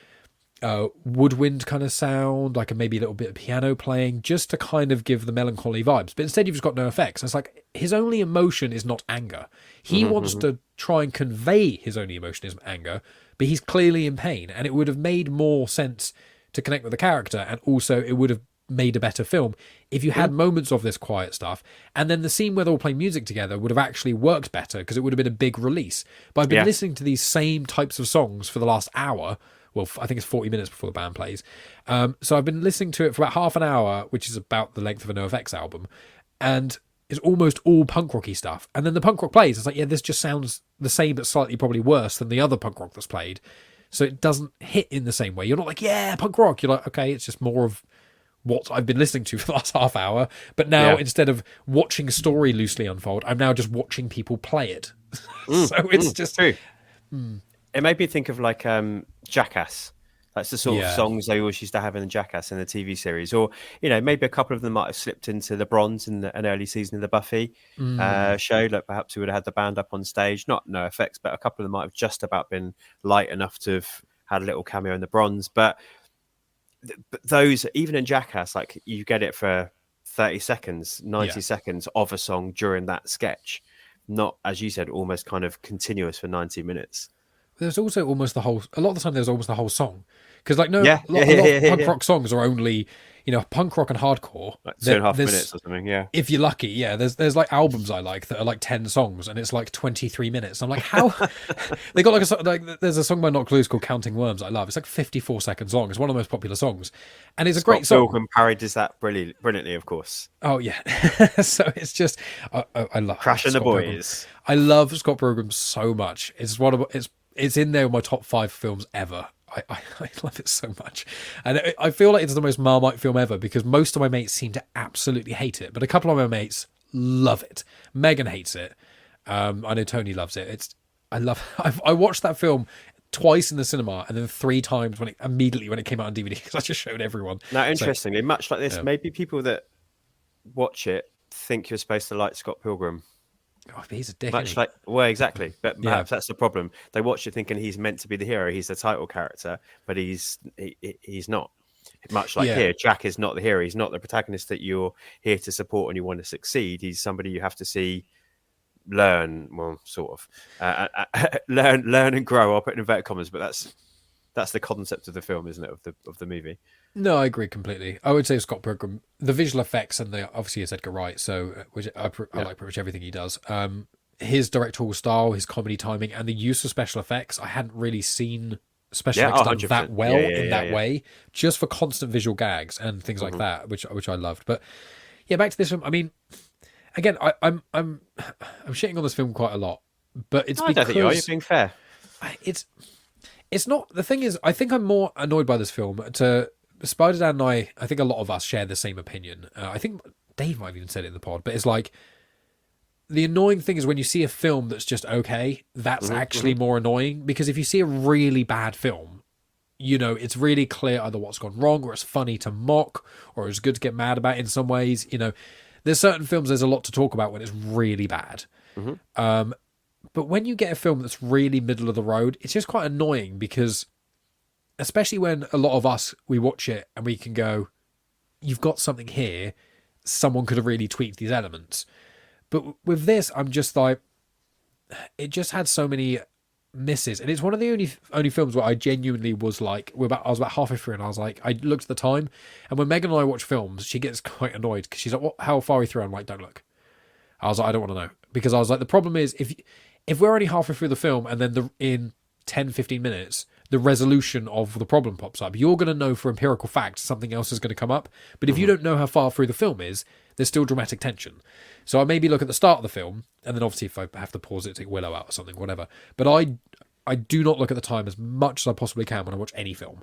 woodwind kind of sound, like maybe a little bit of piano playing, just to kind of give the melancholy vibes. But instead you've just got no effects. It's like his only emotion is not anger. He wants to try and convey his only emotion is anger, but he's clearly in pain, and it would have made more sense to connect with the character, and also it would have made a better film if you had moments of this quiet stuff, and then the scene where they're all playing music together would have actually worked better because it would have been a big release. But I've been listening to these same types of songs for the last hour. Well, I think it's 40 minutes before the band plays. So I've been listening to it for about half an hour, which is about the length of a NoFX album, and it's almost all punk rocky stuff. And then the punk rock plays. It's like, yeah, this just sounds the same but slightly probably worse than the other punk rock that's played. So it doesn't hit in the same way. You're not like, yeah, punk rock. You're like, okay, it's just more of what I've been listening to for the last half hour. But now instead of watching a story loosely unfold, I'm now just watching people play it. So it's just true. It made me think of like Jackass. That's the sort of songs they always used to have in the Jackass in the TV series. Or, maybe a couple of them might have slipped into the Bronze in an early season of the Buffy show. Like perhaps we would have had the band up on stage. Not no effects, but a couple of them might have just about been light enough to have had a little cameo in the Bronze. But those, even in Jackass, like you get it for 30 seconds, 90 seconds of a song during that sketch. Not, as you said, almost kind of continuous for 90 minutes. There's also almost a lot of the time there's almost the whole song. Because like a lot of punk rock songs are only, punk rock and hardcore. Like 2.5 minutes or something, if you're lucky, there's like albums I like that are like 10 songs and it's like 23 minutes. I'm like, how? They got there's a song by Not Clues called Counting Worms I love. It's like 54-second song. It's one of the most popular songs. And it's a great song. Pilgrim parodies that brilliantly, of course. Oh, yeah. So it's just, I love Crashing the Boys. Pilgrim. I love Scott Pilgrim so much. It's in there with my top 5 films ever. I love it so much. And I feel like it's the most Marmite film ever because most of my mates seem to absolutely hate it. But a couple of my mates love it. Megan hates it. I know Tony loves it. I watched that film twice in the cinema and then 3 times immediately when it came out on DVD because I just showed everyone. Now, interestingly, much like this, maybe people that watch it think you're supposed to like Scott Pilgrim. Oh, he's a dick. Much like, well, exactly. But perhaps that's the problem. They watch it thinking he's meant to be the hero. He's the title character, but he's not. Much like here, Jack is not the hero. He's not the protagonist that you're here to support and you want to succeed. He's somebody you have to see learn. Well, sort of learn and grow. I'll put in inverted commas, but that's the concept of the film, isn't it? Of the movie. No, I agree completely. I would say Scott Pilgrim, the visual effects, and obviously it's Edgar Wright, so which I like pretty much everything he does. His directorial style, his comedy timing, and the use of special effects. I hadn't really seen special effects done that well in that way, just for constant visual gags and things like that, which I loved. But yeah, back to this film. I mean, again, I'm shitting on this film quite a lot, but it's because I don't think you are. You're being fair. It's not. The thing is, I think I'm more annoyed by this film. Spider-Dan and I think a lot of us share the same opinion. I think Dave might have even said it in the pod, but it's like the annoying thing is when you see a film that's just okay, that's actually more annoying because if you see a really bad film, it's really clear either what's gone wrong or it's funny to mock or it's good to get mad about in some ways. There's certain films there's a lot to talk about when it's really bad. But when you get a film that's really middle of the road, it's just quite annoying because especially when a lot of us, we watch it and we can go, you've got something here. Someone could have really tweaked these elements. But with this, I'm just like, it just had so many misses. And it's one of the only films where I genuinely was like, I was about halfway through and I was like, I looked at the time. And when Megan and I watch films, she gets quite annoyed because she's like, what, how far are we through? I'm like, don't look. I was like, I don't want to know. Because I was like, the problem is if we're already halfway through the film and then in 10, 15 minutes, the resolution of the problem pops up, you're going to know for empirical fact something else is going to come up. But if you don't know how far through the film is, there's still dramatic tension. So I maybe look at the start of the film, and then obviously if I have to pause it, take Willow out or something, whatever. But I do not look at the time as much as I possibly can when I watch any film,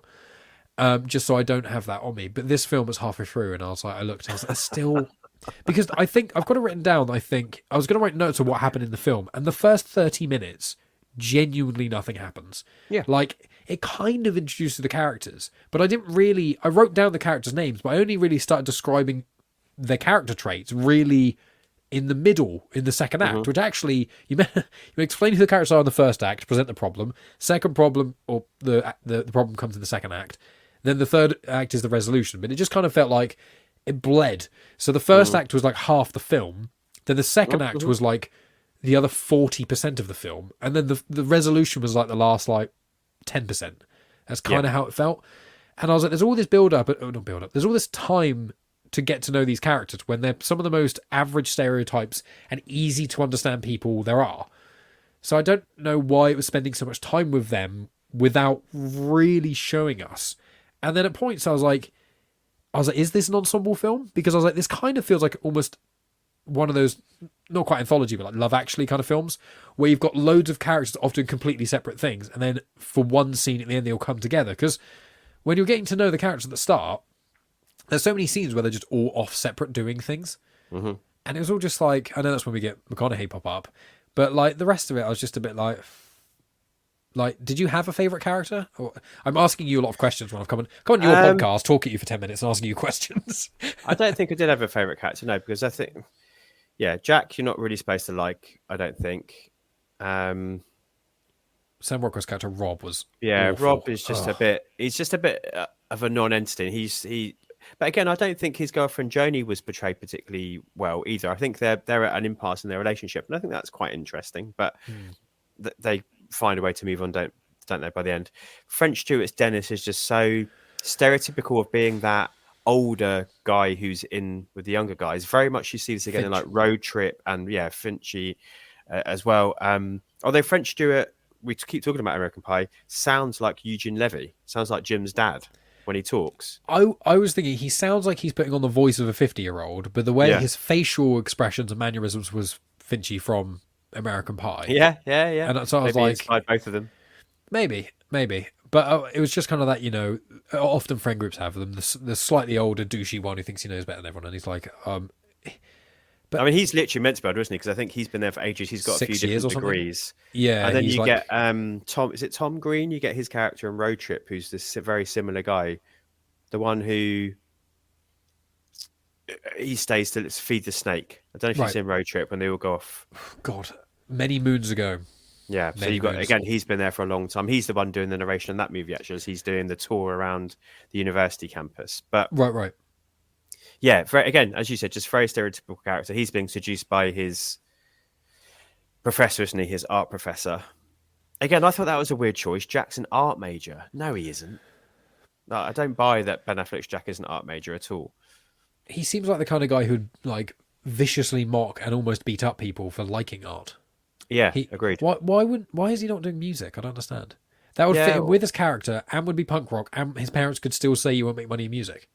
just so I don't have that on me. But this film was halfway through, and I was like, I looked, and I was like, still... Because I think, I've got it written down, I think, I was going to write notes of what happened in the film, and the first 30 minutes, genuinely nothing happens. Yeah. Like, it kind of introduces the characters, but I wrote down the characters' names, but I only really started describing their character traits really in the middle, in the second act, which actually, you explain who the characters are in the first act, present the problem, second problem, or the problem comes in the second act, then the third act is the resolution, but it just kind of felt like it bled. So the first act was like half the film, then the second act was like the other 40% of the film, and then the resolution was like the last like 10%. That's kind of how it felt. And I was like, there's all this there's all this time to get to know these characters when they're some of the most average stereotypes and easy to understand people there are. So I don't know why it was spending so much time with them without really showing us. And then at points I was like, is this an ensemble film? Because I was like, this kind of feels like almost one of those, not quite anthology, but like Love Actually kind of films, where you've got loads of characters often completely separate things, and then for one scene at the end, they'll come together. Because when you're getting to know the characters at the start, there's so many scenes where they're just all off separate doing things. And it was all just like, I know that's when we get McConaughey pop up, but like the rest of it, I was just a bit like, did you have a favourite character? Or, I'm asking you a lot of questions when I've come on your podcast, talk at you for 10 minutes and asking you questions. I don't think I did have a favourite character, no, because I think, Jack, you're not really supposed to like, I don't think. Sam Rockwell's character, Rob, was awful. Rob is just he's just a bit of a non-entity. But again, I don't think his girlfriend Joni was portrayed particularly well either. I think they're at an impasse in their relationship, and I think that's quite interesting, but they find a way to move on, don't they, by the end. French Stewart's Dennis is just so stereotypical of being that older guy who's in with the younger guys. Very much you see this again in like Road Trip and Finchy as well. Although French Stewart, we keep talking about American Pie, sounds like Eugene Levy, sounds like Jim's dad when he talks. I was thinking he sounds like he's putting on the voice of a 50-year-old, but the way his facial expressions and mannerisms was Finchy from American Pie. Yeah. And so I was Maybe like, inspired both of them. Maybe. But it was just kind of that, often friend groups have them. The slightly older, douchey one who thinks he knows better than everyone. And he's like, But I mean, he's literally meant to be older, isn't he? Because I think he's been there for ages. He's got a few different degrees. Yeah. And then you get Tom. Is it Tom Green? You get his character in Road Trip, who's this very similar guy. The one who he stays to feed the snake. I don't know if you've seen Road Trip when they all go off. God, many moons ago. Yeah. So you've got, again, he's been there for a long time. He's the one doing the narration in that movie, actually, as he's doing the tour around the university campus. But Right. Yeah, again, as you said, just very stereotypical character. He's being seduced by his professor, isn't he? His art professor. Again, I thought that was a weird choice. Jack's an art major. No, he isn't. No, I don't buy that Ben Affleck's Jack is an art major at all. He seems like the kind of guy who'd like viciously mock and almost beat up people for liking art. Yeah, agreed. Why is he not doing music? I don't understand. That would fit in with his character and would be punk rock, and his parents could still say you won't make money in music.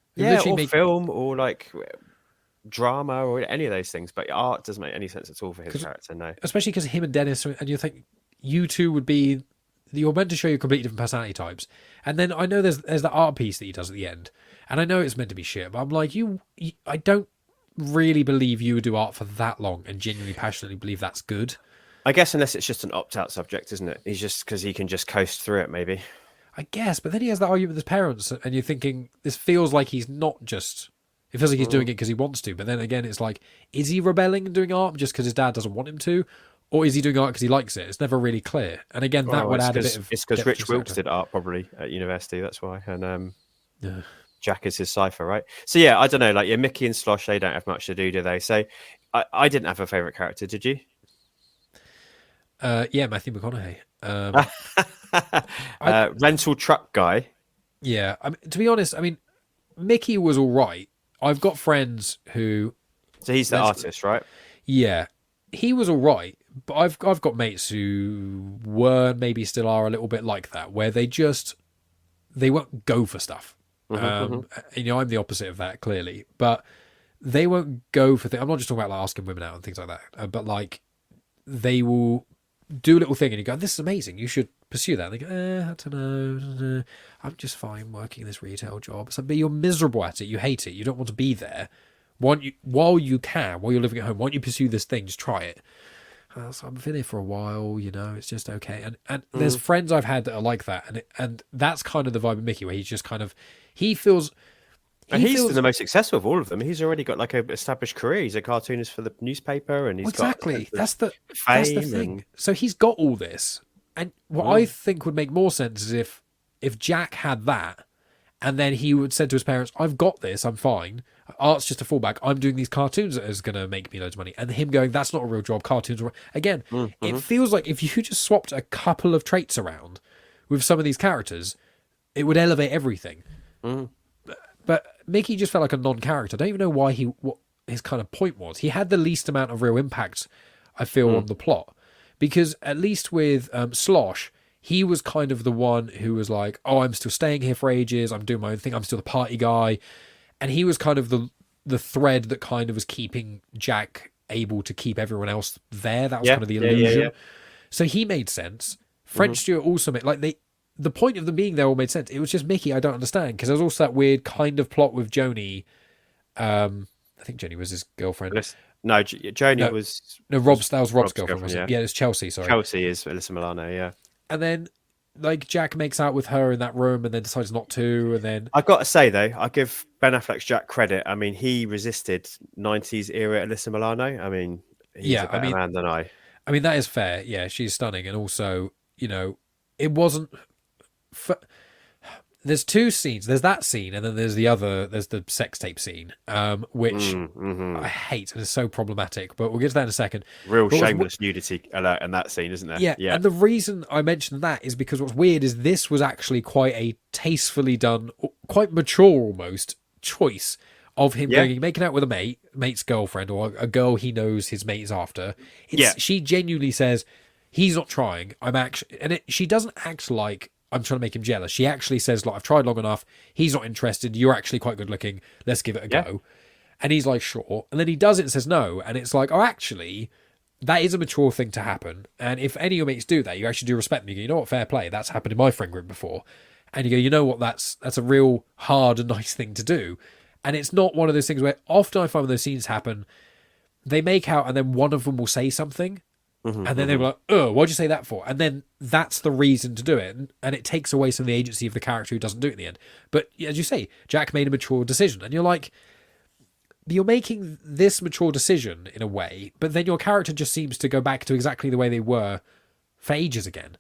Film or like drama or any of those things, but art doesn't make any sense at all for his character. No, especially because him and Dennis, and you think you two would be. You're meant to show you completely different personality types, and then I know there's the art piece that he does at the end, and I know it's meant to be shit, but I'm like I don't really believe you would do art for that long and genuinely passionately believe that's good. I guess unless it's just an opt-out subject, isn't it? He's just because he can just coast through it, maybe. I guess, but then he has that argument with his parents, and you're thinking this feels like he's not just. It feels like he's doing it because he wants to, but then again, it's like, is he rebelling and doing art just because his dad doesn't want him to, or is he doing art because he likes it? It's never really clear. And again, that would add a bit of. It's because depth Rich to his Wilkes character. did art probably at university. That's why. And Yeah. Jack is his cipher, right? So yeah, I don't know. Like, yeah, Mickey and Slosh, they don't have much to do they? So I didn't have a favorite character. Did you? Yeah, Matthew McConaughey. Rental truck guy. Yeah, I mean, to be honest, I mean, Mickey was all right. I've got friends who, So he's the artist, right? yeah, he was all right. But I've got mates who were, maybe still are, a little bit like that, where they won't go for stuff. You know, I'm the opposite of that, clearly, but they won't go for things. I'm not just talking about like asking women out and things like that, but like they will do a little thing and you go, "This is amazing. You should pursue that." And they go, "I don't know. I'm just fine working this retail job." So, but you're miserable at it. You hate it. You don't want to be there. While you're living at home, why don't you pursue this thing? Just try it. So I've been here for a while, you know, it's just okay. And there's friends I've had that are like that. And that's kind of the vibe of Mickey, where he's just kind of, he's the most successful of all of them. He's already got like a established career. He's a cartoonist for the newspaper, and he's got that's the fame thing. So he's got all this, and what I think would make more sense is if Jack had that, and then he would said to his parents, "I've got this. I'm fine. Art's just a fallback. I'm doing these cartoons that is going to make me loads of money." And him going, "That's not a real job. Cartoons are..." Again, it feels like if you just swapped a couple of traits around with some of these characters, it would elevate everything. But Mickey just felt like a non-character. I don't even know what his kind of point was. He had the least amount of real impact, I feel, on the plot. Because at least with Slosh, he was kind of the one who was like, "Oh, I'm still staying here for ages. I'm doing my own thing. I'm still the party guy." And he was kind of the thread that kind of was keeping Jack able to keep everyone else there. That was kind of the illusion. So he made sense. French Stewart also made, like, the point of them being there all made sense. It was just Mickey I don't understand, because there was also that weird kind of plot with Joni. I think Joni was his girlfriend. No, Joni was... No, that was Rob's girlfriend, was it? Yeah, it's Chelsea, sorry. Chelsea is Alyssa Milano, yeah. And then, like, Jack makes out with her in that room and then decides not to, and then... I've got to say, though, I give Ben Affleck's Jack credit. I mean, he resisted 90s era Alyssa Milano. I mean, he's a better man than I. I mean, that is fair. Yeah, she's stunning. And also, you know, it wasn't... There's two scenes. There's that scene, and then there's the sex tape scene, which I hate and is so problematic. But we'll get to that in a second. Real shameless nudity alert in that scene, isn't there? Yeah. And the reason I mentioned that is because what's weird is this was actually quite a tastefully done, quite mature almost choice of him making out with a mate's girlfriend, or a girl he knows his mate is after. She genuinely says, "He's not trying. I'm actually," and she doesn't act like I'm trying to make him jealous. She actually says, "Like, I've tried long enough. He's not interested. You're actually quite good looking. Let's give it a go." And he's like, "Sure." And then he does it and says no. And it's like, oh, actually, that is a mature thing to happen. And if any of your mates do that, you actually do respect them. You go, "You know what? Fair play. That's happened in my friend group before." And you go, "You know what? That's a real hard and nice thing to do." And it's not one of those things where often I find when those scenes happen, they make out and then one of them will say something. And then they're like, "Oh, why'd you say that for?" And then that's the reason to do it. And it takes away some of the agency of the character who doesn't do it in the end. But as you say, Jack made a mature decision. And you're like, you're making this mature decision in a way, but then your character just seems to go back to exactly the way they were for ages again.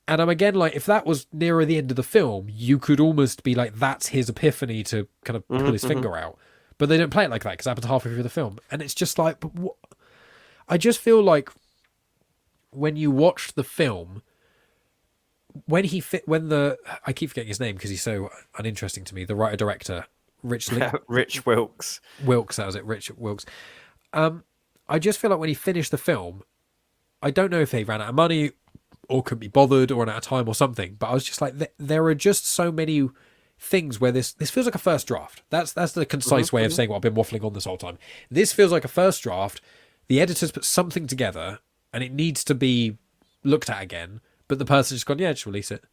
And I'm again like, if that was nearer the end of the film, you could almost be like, that's his epiphany to kind of pull his finger out. But they don't play it like that because it happens halfway through the film. And it's just like, but what? I just feel like when you watch the film, I keep forgetting his name because he's so uninteresting to me, the writer-director, Rich Wilkes. That was it, Rich Wilkes. I just feel like when he finished the film, I don't know if they ran out of money or couldn't be bothered or ran out of time or something, but I was just like, there are just so many things where this feels like a first draft. That's the concise way of saying what I've been waffling on this whole time. This feels like a first draft. The editors put something together and it needs to be looked at again, but the person's just gone, "Yeah, just release it."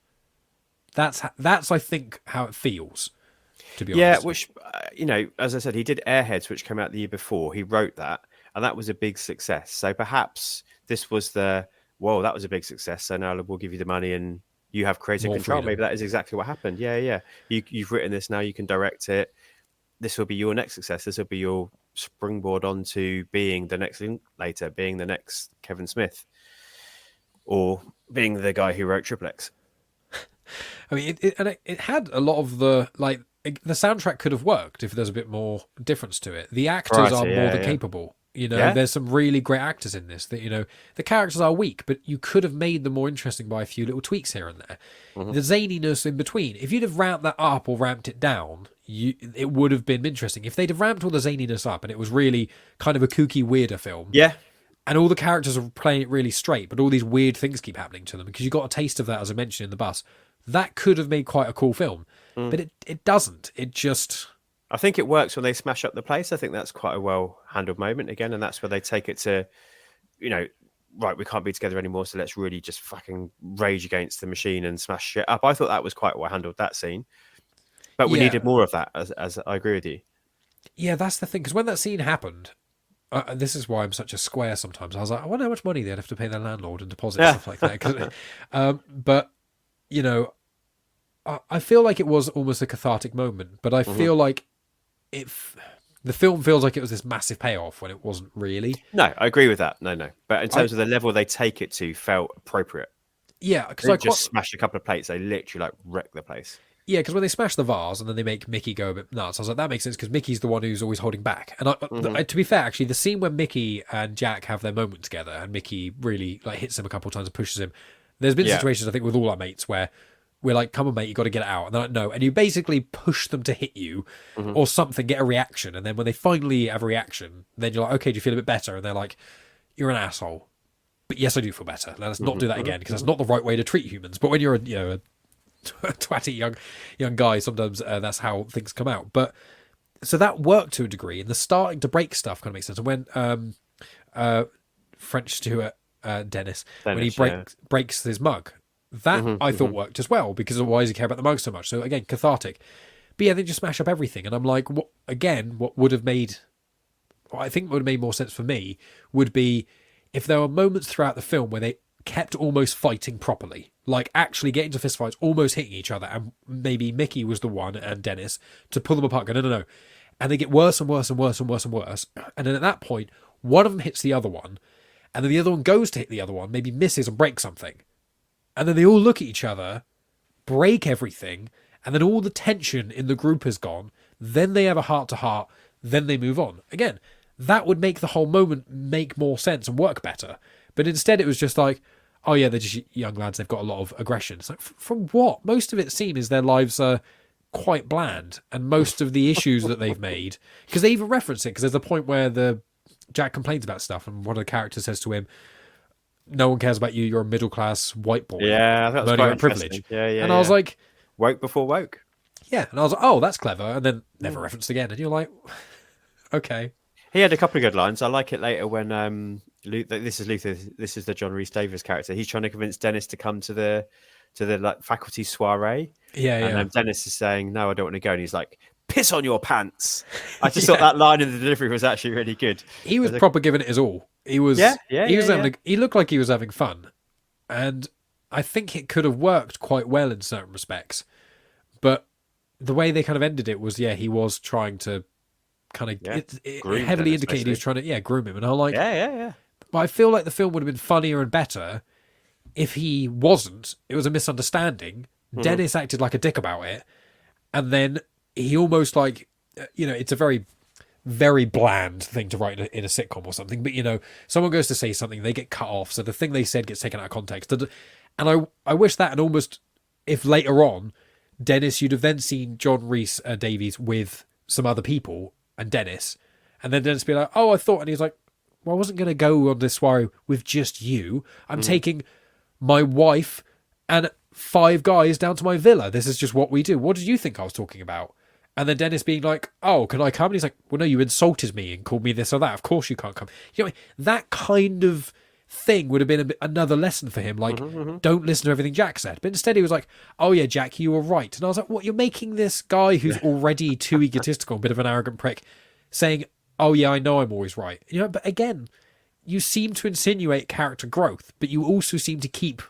That's I think how it feels, to be honest. Yeah, which as I said, he did Airheads, which came out the year before. He wrote that, and that was a big success. So perhaps this was that was a big success. So now we'll give you the money and you have creative control. Freedom. Maybe that is exactly what happened. Yeah. You've written this now. You can direct it. This will be your next success. This will be your springboard onto being the next Linklater, being the next Kevin Smith. or being the guy who wrote Triple X. I mean, it had a lot of the the soundtrack could have worked if there's a bit more difference to it. The actors Variety, are more than yeah. capable. You know, Yeah. there's some really great actors in this that, you know, the characters are weak, but you could have made them more interesting by a few little tweaks here and there. The zaniness in between, if you'd have ramped that up or ramped it down, it would have been interesting. If they'd have ramped all the zaniness up and it was really kind of a kooky, weirder film, Yeah. and all the characters are playing it really straight, but all these weird things keep happening to them because you got a taste of that, as I mentioned in the bus, that could have made quite a cool film. But it doesn't. It just... I think it works when they smash up the place. I think that's quite a well handled moment again, and that's where they take it to, you know, right, we can't be together anymore, so let's really just fucking rage against the machine and smash shit up. I thought that was quite well handled, that scene, but we needed more of that. As I agree with you. Yeah, that's the thing, because when that scene happened, this is why I'm such a square sometimes. I was like, I wonder how much money they'd have to pay their landlord and deposit stuff like that. 'Cause, but you know, I feel like it was almost a cathartic moment, but I feel like the film feels like it was this massive payoff when it wasn't really. No, I agree with that. No. But in terms of the level they take it to, felt appropriate. Yeah, because I just smashed a couple of plates. They literally wreck the place. Yeah, because when they smash the vase and then they make Mickey go a bit nuts, I was like, that makes sense because Mickey's the one who's always holding back. And to be fair, actually, the scene where Mickey and Jack have their moment together and Mickey really hits him a couple of times and pushes him. There's been situations, I think, with all our mates where we're like, come on, mate, you got to get it out. And they're like, no. And you basically push them to hit you or something, get a reaction. And then when they finally have a reaction, then you're like, okay, do you feel a bit better? And they're like, you're an asshole. But yes, I do feel better. Let's not do that again because that's not the right way to treat humans. But when you're a twatty young guy, sometimes that's how things come out. But so that worked to a degree. And the starting to break stuff kind of makes sense. And when French Stewart, Dennis, when he breaks his mug, that I thought worked as well, because why does he care about the mug so much? So again, cathartic. But yeah, they just smash up everything, and I'm like, what would have made, what I think would have made more sense for me would be if there were moments throughout the film where they kept almost fighting properly, like actually getting to fistfights, almost hitting each other, and maybe Mickey was the one and Dennis to pull them apart. Go, no, and they get worse and worse and worse and worse and worse, and then at that point, one of them hits the other one, and then the other one goes to hit the other one, maybe misses and breaks something. And then they all look at each other, break everything, and then all the tension in the group is gone. Then they have a heart-to-heart, then they move on. Again, that would make the whole moment make more sense and work better. But instead it was just like, oh yeah, they're just young lads, they've got a lot of aggression. It's like, from what? Most of it seems is their lives are quite bland, and most of the issues that they've made, because they even reference it, because there's a point where Jack complains about stuff, and one of the characters says to him, no one cares about you. You're a middle-class white boy. Yeah, that was quite privilege. Yeah. And I was like, woke before woke. Yeah, and I was like, oh, that's clever. And then never referenced again. And you're like, okay. He had a couple of good lines. I like it later when this is the John Rhys Davies character. He's trying to convince Dennis to come to the faculty soiree. Yeah. And Dennis is saying, no, I don't want to go. And he's like, piss on your pants. I just thought that line in the delivery was actually really good. He was proper giving it his all. He was, he looked like he was having fun, and I think it could have worked quite well in certain respects. But the way they kind of ended it was, he was trying to kind of it heavily indicated he was trying to groom him, and I'm like, But I feel like the film would have been funnier and better if he wasn't. It was a misunderstanding. Dennis acted like a dick about it, and then he almost it's a very, very bland thing to write in a sitcom or something. But, someone goes to say something, they get cut off. So the thing they said gets taken out of context. And I wish that, and almost if later on, Dennis, you'd have then seen John Rhys Davies with some other people and Dennis. And then Dennis be like, oh, I thought. And he's like, well, I wasn't going to go on this soiree with just you. I'm taking my wife and 5 guys down to my villa. This is just what we do. What did you think I was talking about? And then Dennis being like, oh, can I come? And he's like, well, no, you insulted me and called me this or that. Of course you can't come. That kind of thing would have been another lesson for him. Like, don't listen to everything Jack said. But instead he was like, oh, yeah, Jack, you were right. And I was like, what? You're making this guy who's already too egotistical, a bit of an arrogant prick, saying, oh, yeah, I know I'm always right. But again, you seem to insinuate character growth, but you also seem to keep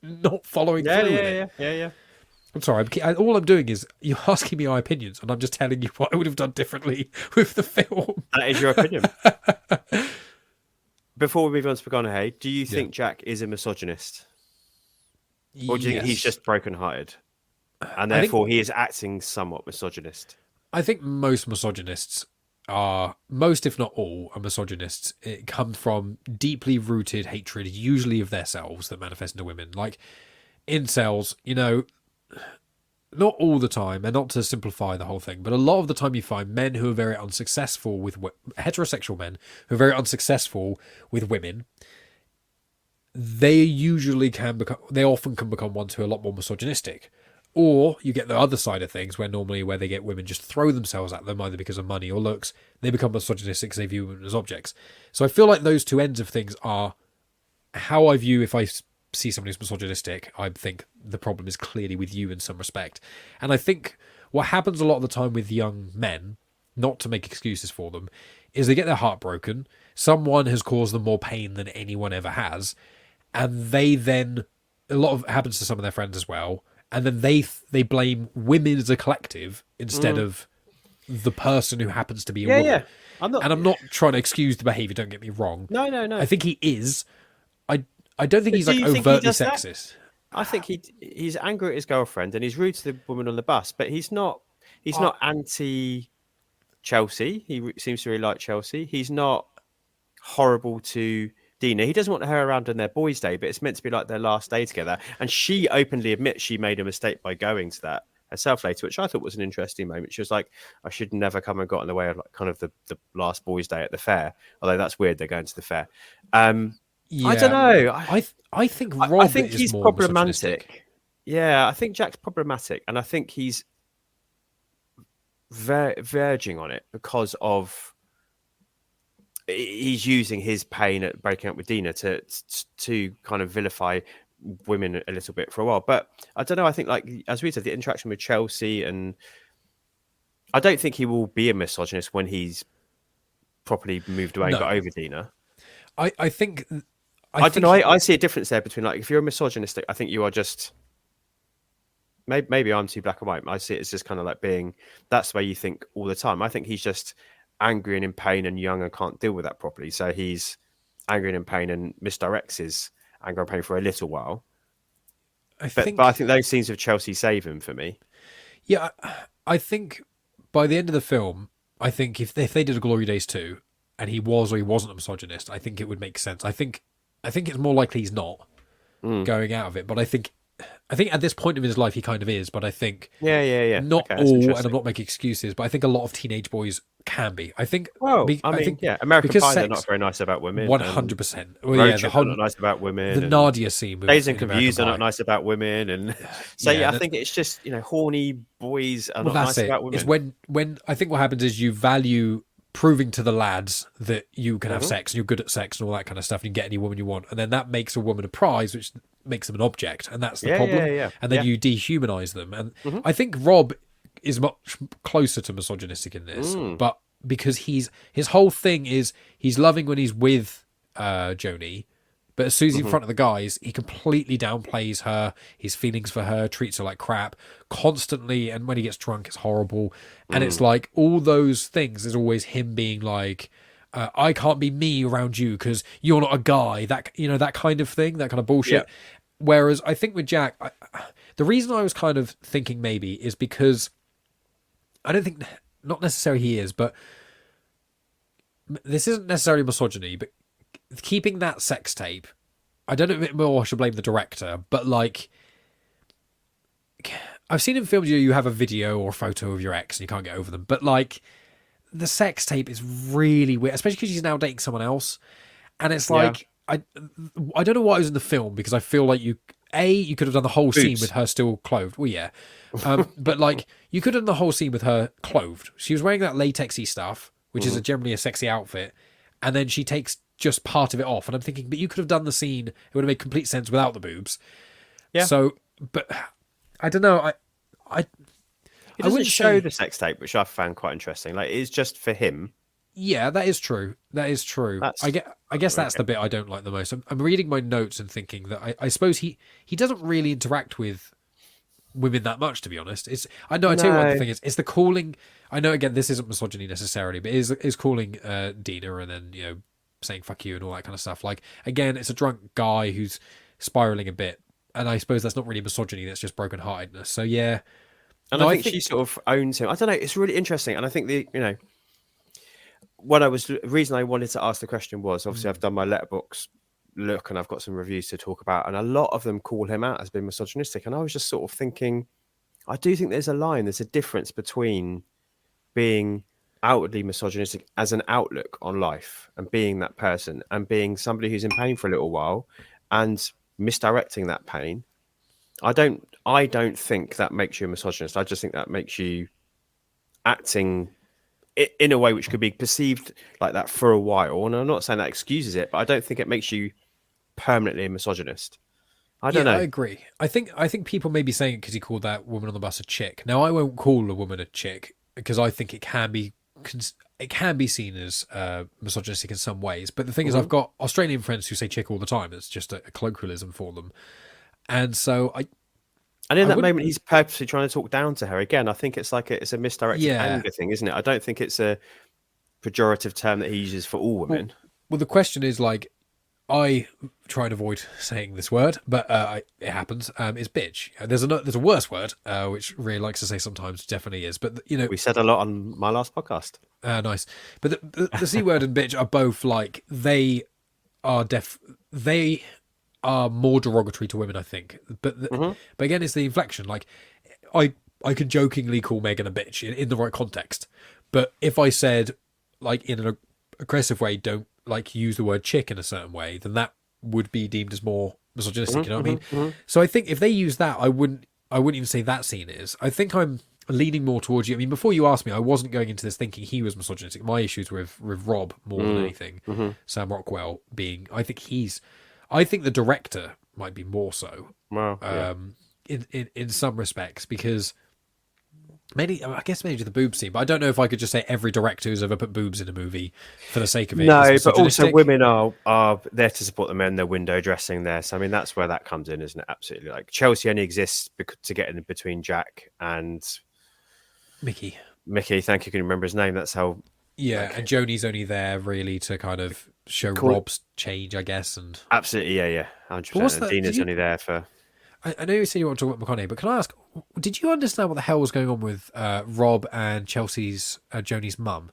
not following through with it. Yeah. I'm sorry. All I'm doing is you're asking me my opinions, and I'm just telling you what I would have done differently with the film. That is your opinion. before we move on to McConaughey, do you think Jack is a misogynist? Or do you think he's just broken-hearted? And therefore he is acting somewhat misogynist? I think most misogynists are, most if not all, are misogynists. It comes from deeply rooted hatred, usually of themselves, that manifest into women. Like incels, you know, not all the time, and not to simplify the whole thing, but a lot of the time you find men who are very unsuccessful with heterosexual men who are very unsuccessful with women. They often can become ones who are a lot more misogynistic. Or you get the other side of things where they get women just throw themselves at them either because of money or looks. They become misogynistic because they view women as objects. So I feel like those two ends of things are how I view. If I see somebody who's misogynistic, I think the problem is clearly with you in some respect. And I think what happens a lot of the time with young men, not to make excuses for them, is they get their heart broken. Someone has caused them more pain than anyone ever has. And they then, a lot of it happens to some of their friends as well. And then they blame women as a collective instead of the person who happens to be a woman. Yeah. I'm not trying to excuse the behaviour, don't get me wrong. No. I think he is. I don't think he's like overtly sexist. I think he's angry at his girlfriend and he's rude to the woman on the bus, but he's not anti Chelsea. He seems to really like Chelsea. He's not horrible to Dina. He doesn't want her around on their boys' day, but it's meant to be like their last day together. And she openly admits she made a mistake by going to that herself later, which I thought was an interesting moment. She was like, I should never come and got in the way of like kind of the last boys' day at the fair. Although that's weird, they're going to the fair. I don't know. I think Rob I think is he's more problematic. Yeah, I think Jack's problematic, and I think he's verging on it because of he's using his pain at breaking up with Dina to kind of vilify women a little bit for a while. But I don't know. I think, like as we said, the interaction with Chelsea, and I don't think he will be a misogynist when he's properly moved away and got over Dina. I think. I don't know. I see a difference there between like if you're a misogynistic, I think you are just. Maybe I'm too black and white. I see it as just kind of like being. That's the way you think all the time. I think he's just angry and in pain and young and can't deal with that properly. So he's angry and in pain and misdirects his anger and pain for a little while. But I think those scenes of Chelsea save him for me. Yeah, I think by the end of the film, I think if they did a Glory Days 2 and he was or he wasn't a misogynist, I think it would make sense. I think it's more likely he's not going out of it, but I think at this point of his life he kind of is. But I think not all, and I'm not making excuses, but I think a lot of teenage boys can be. I think. Well, American Pie, they're not very nice about women. 100%. Well, the whole not nice about women. The Nadia scene. Days and Confused are not nice about women, and so I think it's just horny boys are not nice about women. It's when I think what happens is you value proving to the lads that you can have sex and you're good at sex and all that kind of stuff, and you can get any woman you want, and then that makes a woman a prize, which makes them an object, and that's the problem. And then you dehumanize them, and I think Rob is much closer to misogynistic in this, but because his whole thing is he's loving when he's with Joni, but as soon as he's in front of the guys, he completely downplays her, his feelings for her, treats her like crap constantly, and when he gets drunk, it's horrible. And it's like all those things is always him being like, I can't be me around you because you're not a guy. That that kind of thing, that kind of bullshit. Yeah. Whereas I think with Jack, the reason I was kind of thinking maybe is because I don't think, not necessarily he is, but this isn't necessarily misogyny, but keeping that sex tape, I don't know if more I should blame the director, but like, I've seen in films you have a video or a photo of your ex and you can't get over them, but like, the sex tape is really weird, especially because she's now dating someone else, and it's like, I don't know what was in the film, because I feel like you could have done the whole scene with her still clothed. Well, yeah. But like, you could have done the whole scene with her clothed. She was wearing that latexy stuff, which is generally a sexy outfit, and then she takes just part of it off. And I'm thinking, but you could have done the scene, it would have made complete sense without the boobs. Yeah. So, but I don't know. It doesn't show the sex tape, which I found quite interesting. Like, it's just for him. Yeah, that is true. That is true. I guess that's the bit I don't like the most. I'm reading my notes and thinking that I suppose he doesn't really interact with women that much, to be honest. I tell you what the thing is. It's the calling. I know, again, this isn't misogyny necessarily, but is calling Dina and then saying fuck you and all that kind of stuff. Like, again, it's a drunk guy who's spiraling a bit, and I suppose that's not really misogyny, that's just brokenheartedness. So yeah. And No, I think she sort of owns him. I don't know. It's really interesting, and I think the reason I wanted to ask the question was obviously I've done my letterbox look and I've got some reviews to talk about, and a lot of them call him out as being misogynistic. And I was just sort of thinking, I do think there's a difference between being outwardly misogynistic as an outlook on life and being that person, and being somebody who's in pain for a little while and misdirecting that pain. I don't think that makes you a misogynist. I just think that makes you acting in a way which could be perceived like that for a while. And I'm not saying that excuses it, but I don't think it makes you permanently a misogynist. I don't know. I agree. I think people may be saying it because he called that woman on the bus a chick. Now, I won't call a woman a chick because I think it can be seen as misogynistic in some ways. But the thing is, I've got Australian friends who say chick all the time. It's just a colloquialism for them. And so And in that moment, he's purposely trying to talk down to her. Again, I think it's a misdirected anger thing, isn't it? I don't think it's a pejorative term that he uses for all women. Well, the question is, like, I try and avoid saying this word, but it happens. Is bitch. There's a worse word, which Ray likes to say sometimes. Definitely is, but we said a lot on my last podcast. Nice. But the C word and bitch are both like they are more derogatory to women, I think. But again, it's the inflection. Like, I could jokingly call Megan a bitch in the right context, but if I said, like, in an aggressive way, don't like use the word chick in a certain way, then that would be deemed as more misogynistic. You know what I mean? So I think if they use that, I wouldn't even say that scene is. I think I'm leaning more towards you. I mean, before you asked me, I wasn't going into this thinking he was misogynistic. My issues with Rob more than anything. Sam Rockwell being, I think the director might be more so. Wow. In some respects, because I guess maybe the boob scene, but I don't know if I could just say every director who's ever put boobs in a movie for the sake of it. No, but also women are there to support the men. They're window dressing there. So I mean, that's where that comes in, isn't it? Absolutely. Like, Chelsea only exists to get in between Jack and Mickey. Thank you. Can you remember his name? That's how. Yeah, and Joni's only there really to kind of show Rob's change, I guess. And absolutely, yeah, 100%. And Dina's only there for. I know you said you want to talk about McConaughey, but can I ask, did you understand what the hell was going on with Rob and Chelsea's Joni's mum?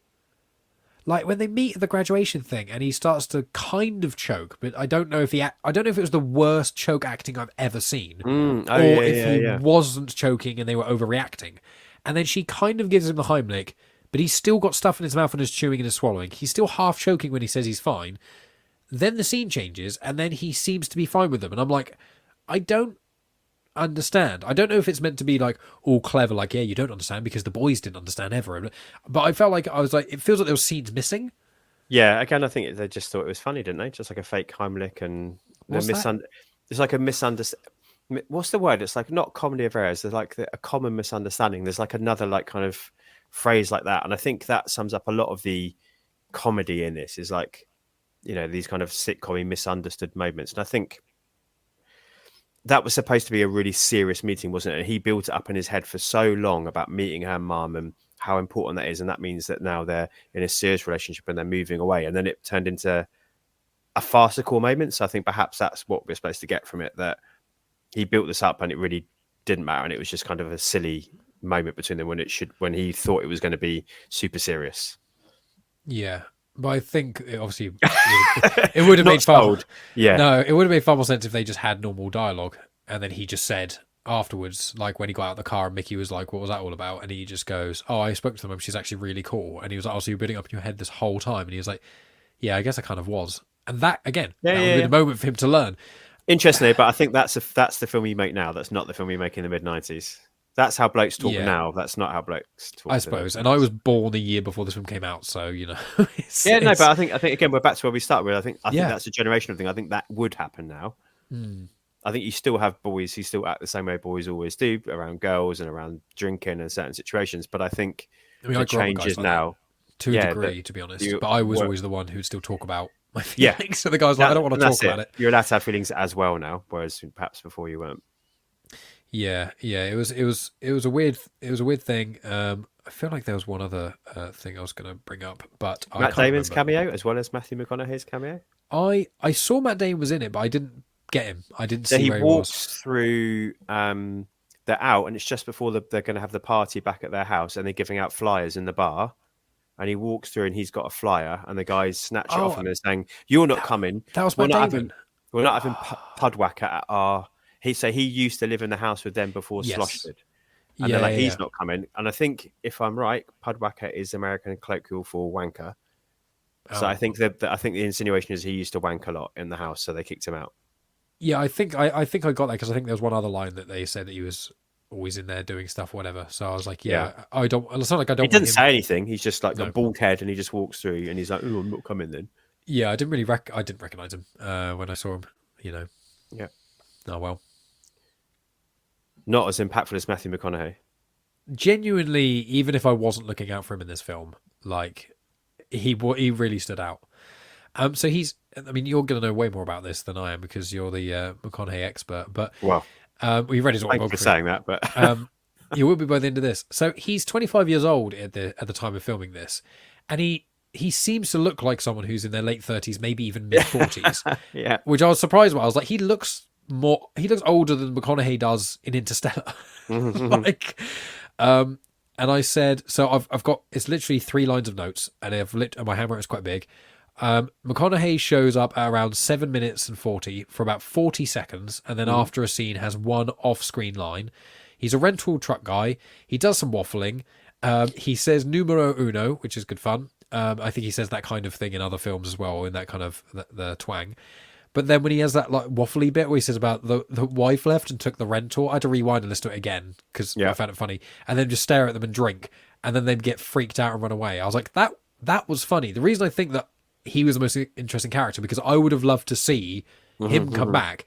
Like, when they meet at the graduation thing, and he starts to kind of choke, but I don't know if it was the worst choke acting I've ever seen, he wasn't choking and they were overreacting. And then she kind of gives him the Heimlich, but he's still got stuff in his mouth and is chewing and is swallowing. He's still half choking when he says he's fine. Then the scene changes, and then he seems to be fine with them. And I'm like, I don't understand. I don't know if it's meant to be like all clever, like, yeah, you don't understand because the boys didn't understand ever. But I felt like it feels like there was scenes missing. Yeah, again, I think they just thought it was funny, didn't they? Just like a fake Heimlich and it's like a misunderstanding. What's the word? It's like not comedy of errors. There's like a common misunderstanding. There's like another like kind of phrase like that, and I think that sums up a lot of the comedy in this. Is like, these kind of sitcom-y misunderstood moments, and I think that was supposed to be a really serious meeting, wasn't it? And he built it up in his head for so long about meeting her mum and how important that is, and that means that now they're in a serious relationship and they're moving away, and then it turned into a farcical moment. So I think perhaps that's what we're supposed to get from it, that he built this up and it really didn't matter, and it was just kind of a silly moment between them when he thought it was going to be super serious. Yeah, but I think it would have made far. Yeah, no, it would have made far more sense if they just had normal dialogue, and then he just said afterwards, like when he got out of the car and Mickey was like, "What was that all about?" And he just goes, "Oh, I spoke to them and she's actually really cool." And he was like, "Oh, so you're building up in your head this whole time?" And he was like, "Yeah, I guess I kind of was." And that again, that would be the moment for him to learn. Interestingly, but I think that's the film you make now. That's not the film you make in the mid-90s. That's how blokes talk now. That's not how blokes talk. I suppose. And I was born a year before this film came out, so but I think again we're back to where we started with. I think that's a generational thing. I think that would happen now. I think you still have boys who still act the same way boys always do around girls and around drinking and certain situations. But I think the changes now to a degree, to be honest. But I was always the one who'd still talk about my feelings. So the guy's like, I don't want to talk about it. You're allowed to have feelings as well now, whereas perhaps before you weren't. Yeah, yeah. It was a weird thing. I feel like there was one other thing I was going to bring up, but I Matt can't Damon's remember. cameo as well as Matthew McConaughey's cameo. I saw Matt Damon was in it, but I didn't get him. I didn't So see he where he walks was. through. They're out, and it's just before they're going to have the party back at their house, and they're giving out flyers in the bar. And he walks through, and he's got a flyer, and the guys snatch it off Oh, him and saying, "You're not coming. that was We're Matt not Damon. having. We're not having Pudwacker at our." He used to live in the house with them before Slosh Yes. did, and Yeah, they're like, yeah, "He's yeah. not coming." And I think, if I'm right, Pudwacker is American colloquial for wanker. So I Oh. think I think the insinuation is he used to wank a lot in the house, so they kicked him out. Yeah, I think I got that because I think there was one other line that they said that he was always in there doing stuff, whatever. So I was like, yeah, I don't. It's not like I He don't want doesn't him. say anything. He's just like got No. a bald head, and he just walks through, and he's like, "Oh, I'm not coming then." Yeah, I didn't recognize him when I saw him. You know. Yeah. Oh well. Not as impactful as Matthew McConaughey. Genuinely, even if I wasn't looking out for him in this film, like he really stood out. So he's. I mean, you're going to know way more about this than I am because you're the McConaughey expert. But Well, we read his thank you for autobiography. saying that, but You will be by the end of this. So he's 25 years old at the time of filming this, and he seems to look like someone who's in their late 30s, maybe even mid 40s. yeah, Which I was surprised by. I was like, he looks older than McConaughey does in Interstellar. Like, and I said, so I've got, it's literally 3 lines of notes, and and my handwriting is quite big. McConaughey shows up at around 7 minutes and 40 for about 40 seconds, and then after a scene has one off-screen line. He's a rental truck guy. He does some waffling. He says numero uno, which is good fun. I think he says that kind of thing in other films as well, in that kind of the twang. But then when he has that like waffly bit where he says about the wife left and took the rental, I had to rewind and listen to it again because I found it funny. And then just stare at them and drink, and then they'd get freaked out and run away. I was like, that was funny. The reason I think that he was the most interesting character because I would have loved to see him come back,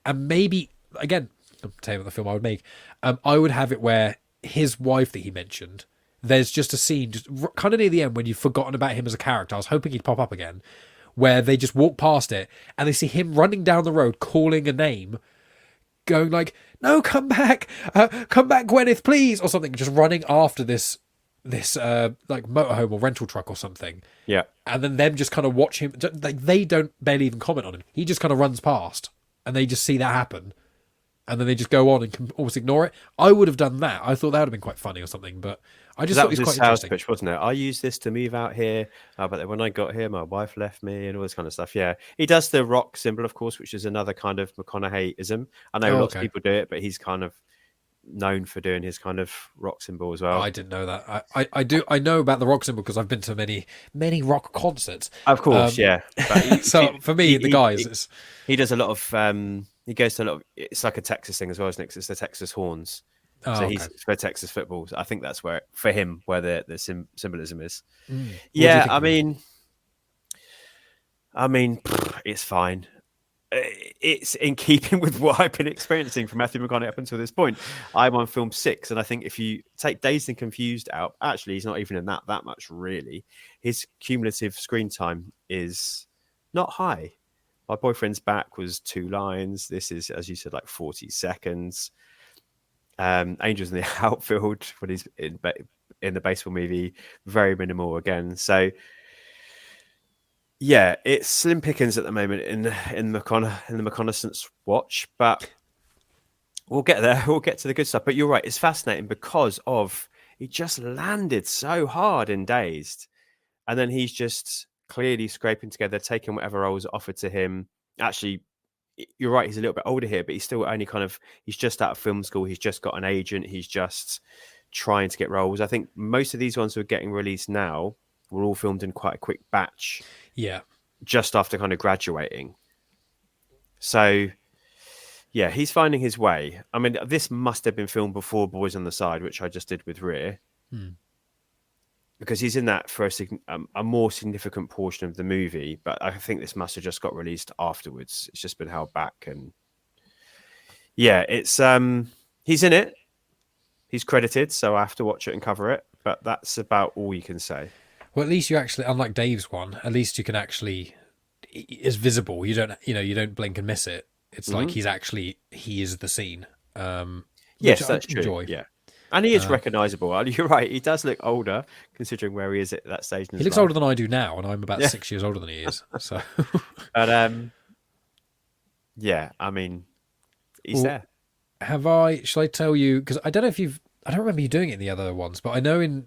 and maybe again, I'll tell you what the film I would make. I would have it where his wife that he mentioned, there's just a scene just kind of near the end when you've forgotten about him as a character. I was hoping he'd pop up again, where they just walk past it and they see him running down the road calling a name, going like, "No, come back, Gwyneth, please," or something, just running after this like motorhome or rental truck or something. yeah. And then them just kind of watch him. Like they don't barely even comment on him. He just kind of runs past, and they just see that happen, and then they just go on and can almost ignore it. I would have done that. I thought that would have been quite funny or something, but I just That thought was it was his quite sales interesting. pitch, wasn't it? I used this to move out here, but then when I got here, my wife left me, and all this kind of stuff. Yeah, he does the rock symbol, of course, which is another kind of McConaughey-ism. I know lots of people do it, but he's kind of known for doing his kind of rock symbol as well. I didn't know that. I know about the rock symbol because I've been to many rock concerts. Of course, yeah. But So for me, the guys, it's he does a lot of. He goes to a lot of. It's like a Texas thing as well, isn't it? 'Cause it's the Texas Horns. So he's for Texas football. So I think that's where for him where the symbolism is. Yeah, I mean, it's fine. It's in keeping with what I've been experiencing from Matthew McConaughey up until this point. I'm on film 6, and I think if you take Dazed and Confused out, actually, he's not even in that much, really. His cumulative screen time is not high. My Boyfriend's Back was 2 lines. This is, as you said, like 40 seconds. Angels in the Outfield, when he's in the baseball movie, very minimal again. So, yeah, it's slim pickings at the moment in the reconnaissance watch, but we'll get there. We'll get to the good stuff. But you're right, it's fascinating because he just landed so hard in Dazed, and then he's just clearly scraping together, taking whatever roles offered to him. Actually, you're right, he's a little bit older here, but he's still only he's just out of film school. He's just got an agent. He's just trying to get roles. I think most of these ones who are getting released now were all filmed in quite a quick batch. Yeah. Just after kind of graduating. So, yeah, he's finding his way. I mean, this must have been filmed before Boys on the Side, which I just did with Rear. Because he's in that for a more significant portion of the movie. But I think this must have just got released afterwards. It's just been held back. And yeah, it's he's in it. He's credited, so I have to watch it and cover it. But that's about all you can say. Well, at least you actually, unlike Dave's one, at least you can actually, it's visible. You don't blink and miss it. It's like he is the scene. Yes, I that's true. enjoy. Yeah. And he is recognisable. You're right. He does look older, considering where he is at that stage in his He looks life. older than I do now, and I'm about 6 years older than he is. So, But yeah, I mean, he's there. shall I tell you, because I don't know if I don't remember you doing it in the other ones, but I know in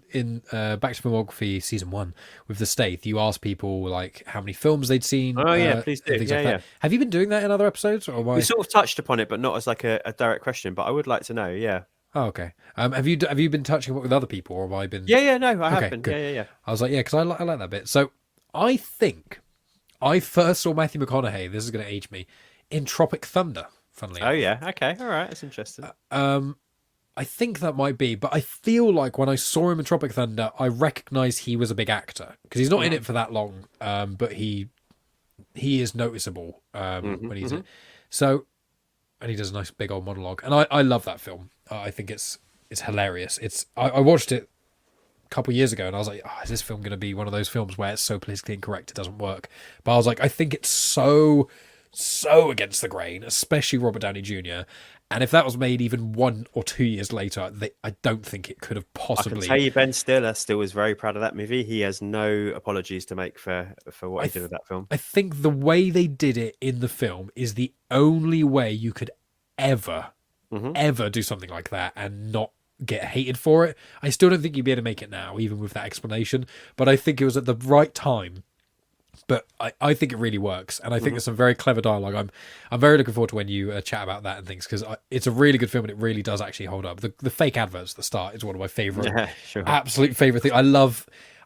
Back to Filmography season 1 with the Staith, you asked people like how many films they'd seen. Oh yeah, please do. And things Yeah, like yeah. that. Have you been doing that in other episodes, or am I... We sort of touched upon it, but not as like a direct question. But I would like to know. Yeah. Oh, okay. Have you been touching it with other people, or have I been? Yeah. No, I have Okay, been. good. Yeah. I was like, yeah, because I like that bit. So I think I first saw Matthew McConaughey. This is going to age me in Tropic Thunder. Funnily Oh enough. yeah. Okay. All right. That's interesting. I think that might be, but I feel like when I saw him in Tropic Thunder, I recognised he was a big actor because he's not in it for that long, but he is noticeable when he's in it. So, and he does a nice big old monologue, and I love that film. I think it's hilarious. I watched it a couple of years ago, and I was like, oh, is this film going to be one of those films where it's so politically incorrect it doesn't work? But I was like, I think it's so against the grain, especially Robert Downey Jr. And if that was made even 1 or 2 years later, I don't think it could have I possibly. can tell you, Ben Stiller still was very proud of that movie. He has no apologies to make for what he did with that film. I think the way they did it in the film is the only way you could ever do something like that and not get hated for it. I still don't think you'd be able to make it now, even with that explanation. But I think it was at the right time. But I think it really works, and I think there's some very clever dialogue. I'm very looking forward to when you chat about that and things, because it's a really good film and it really does actually hold up. The fake adverts at the start is one of my favorite, absolute favorite things.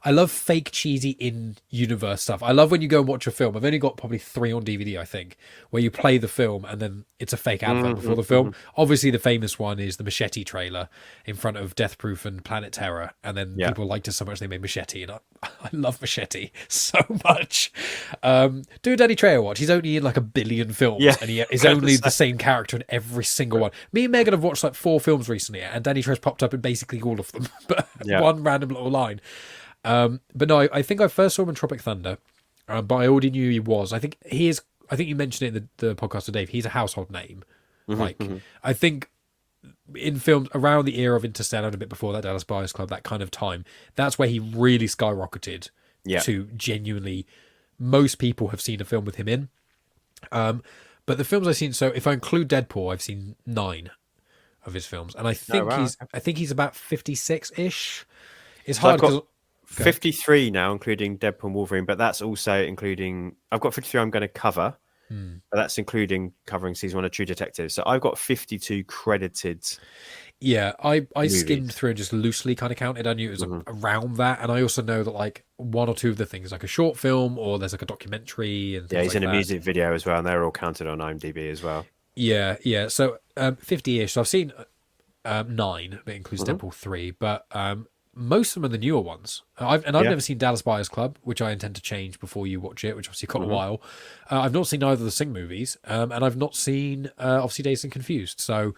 I love fake cheesy in-universe stuff. I love when you go and watch a film. I've only got probably 3 on DVD, I think, where you play the film and then it's a fake advert before the film. Obviously, the famous one is the Machete trailer in front of Death Proof and Planet Terror, and then people liked it so much they made Machete, and I love Machete so much. Do a Danny Trejo watch. He's only in like 1 billion films, and he is only the same character in every single one. Me and Megan have watched like 4 films recently, and Danny Trejo's popped up in basically all of them, but one random little line. But no, I think I first saw him in Tropic Thunder, but I already knew he was. I think he is. I think you mentioned it in the podcast to Dave. He's a household name. I think in films around the era of Interstellar and a bit before that, Dallas Buyers Club, that kind of time, that's where he really skyrocketed to genuinely. Most people have seen a film with him in. But the films I've seen, so if I include Deadpool, I've seen 9 of his films, and I think he's about 56-ish. It's hard because. 53 now, including Deadpool and Wolverine, but that's also including. I've got 53 I'm going to cover, but that's including covering season 1 of True Detective. So I've got 52 credited. Yeah, I skimmed through and just loosely kind of counted. I knew it was around that, and I also know that like 1 or 2 of the things, like a short film or there's like a documentary and things he's like in a that. music video as well, and they're all counted on IMDb as well. Yeah. So 50-ish. So I've seen 9, but it includes Deadpool 3, but most of them are the newer ones. I've never seen Dallas Buyers Club, which I intend to change before you watch it, which obviously got a while. I've not seen either of the Sing movies, and I've not seen obviously Dazed and Confused. So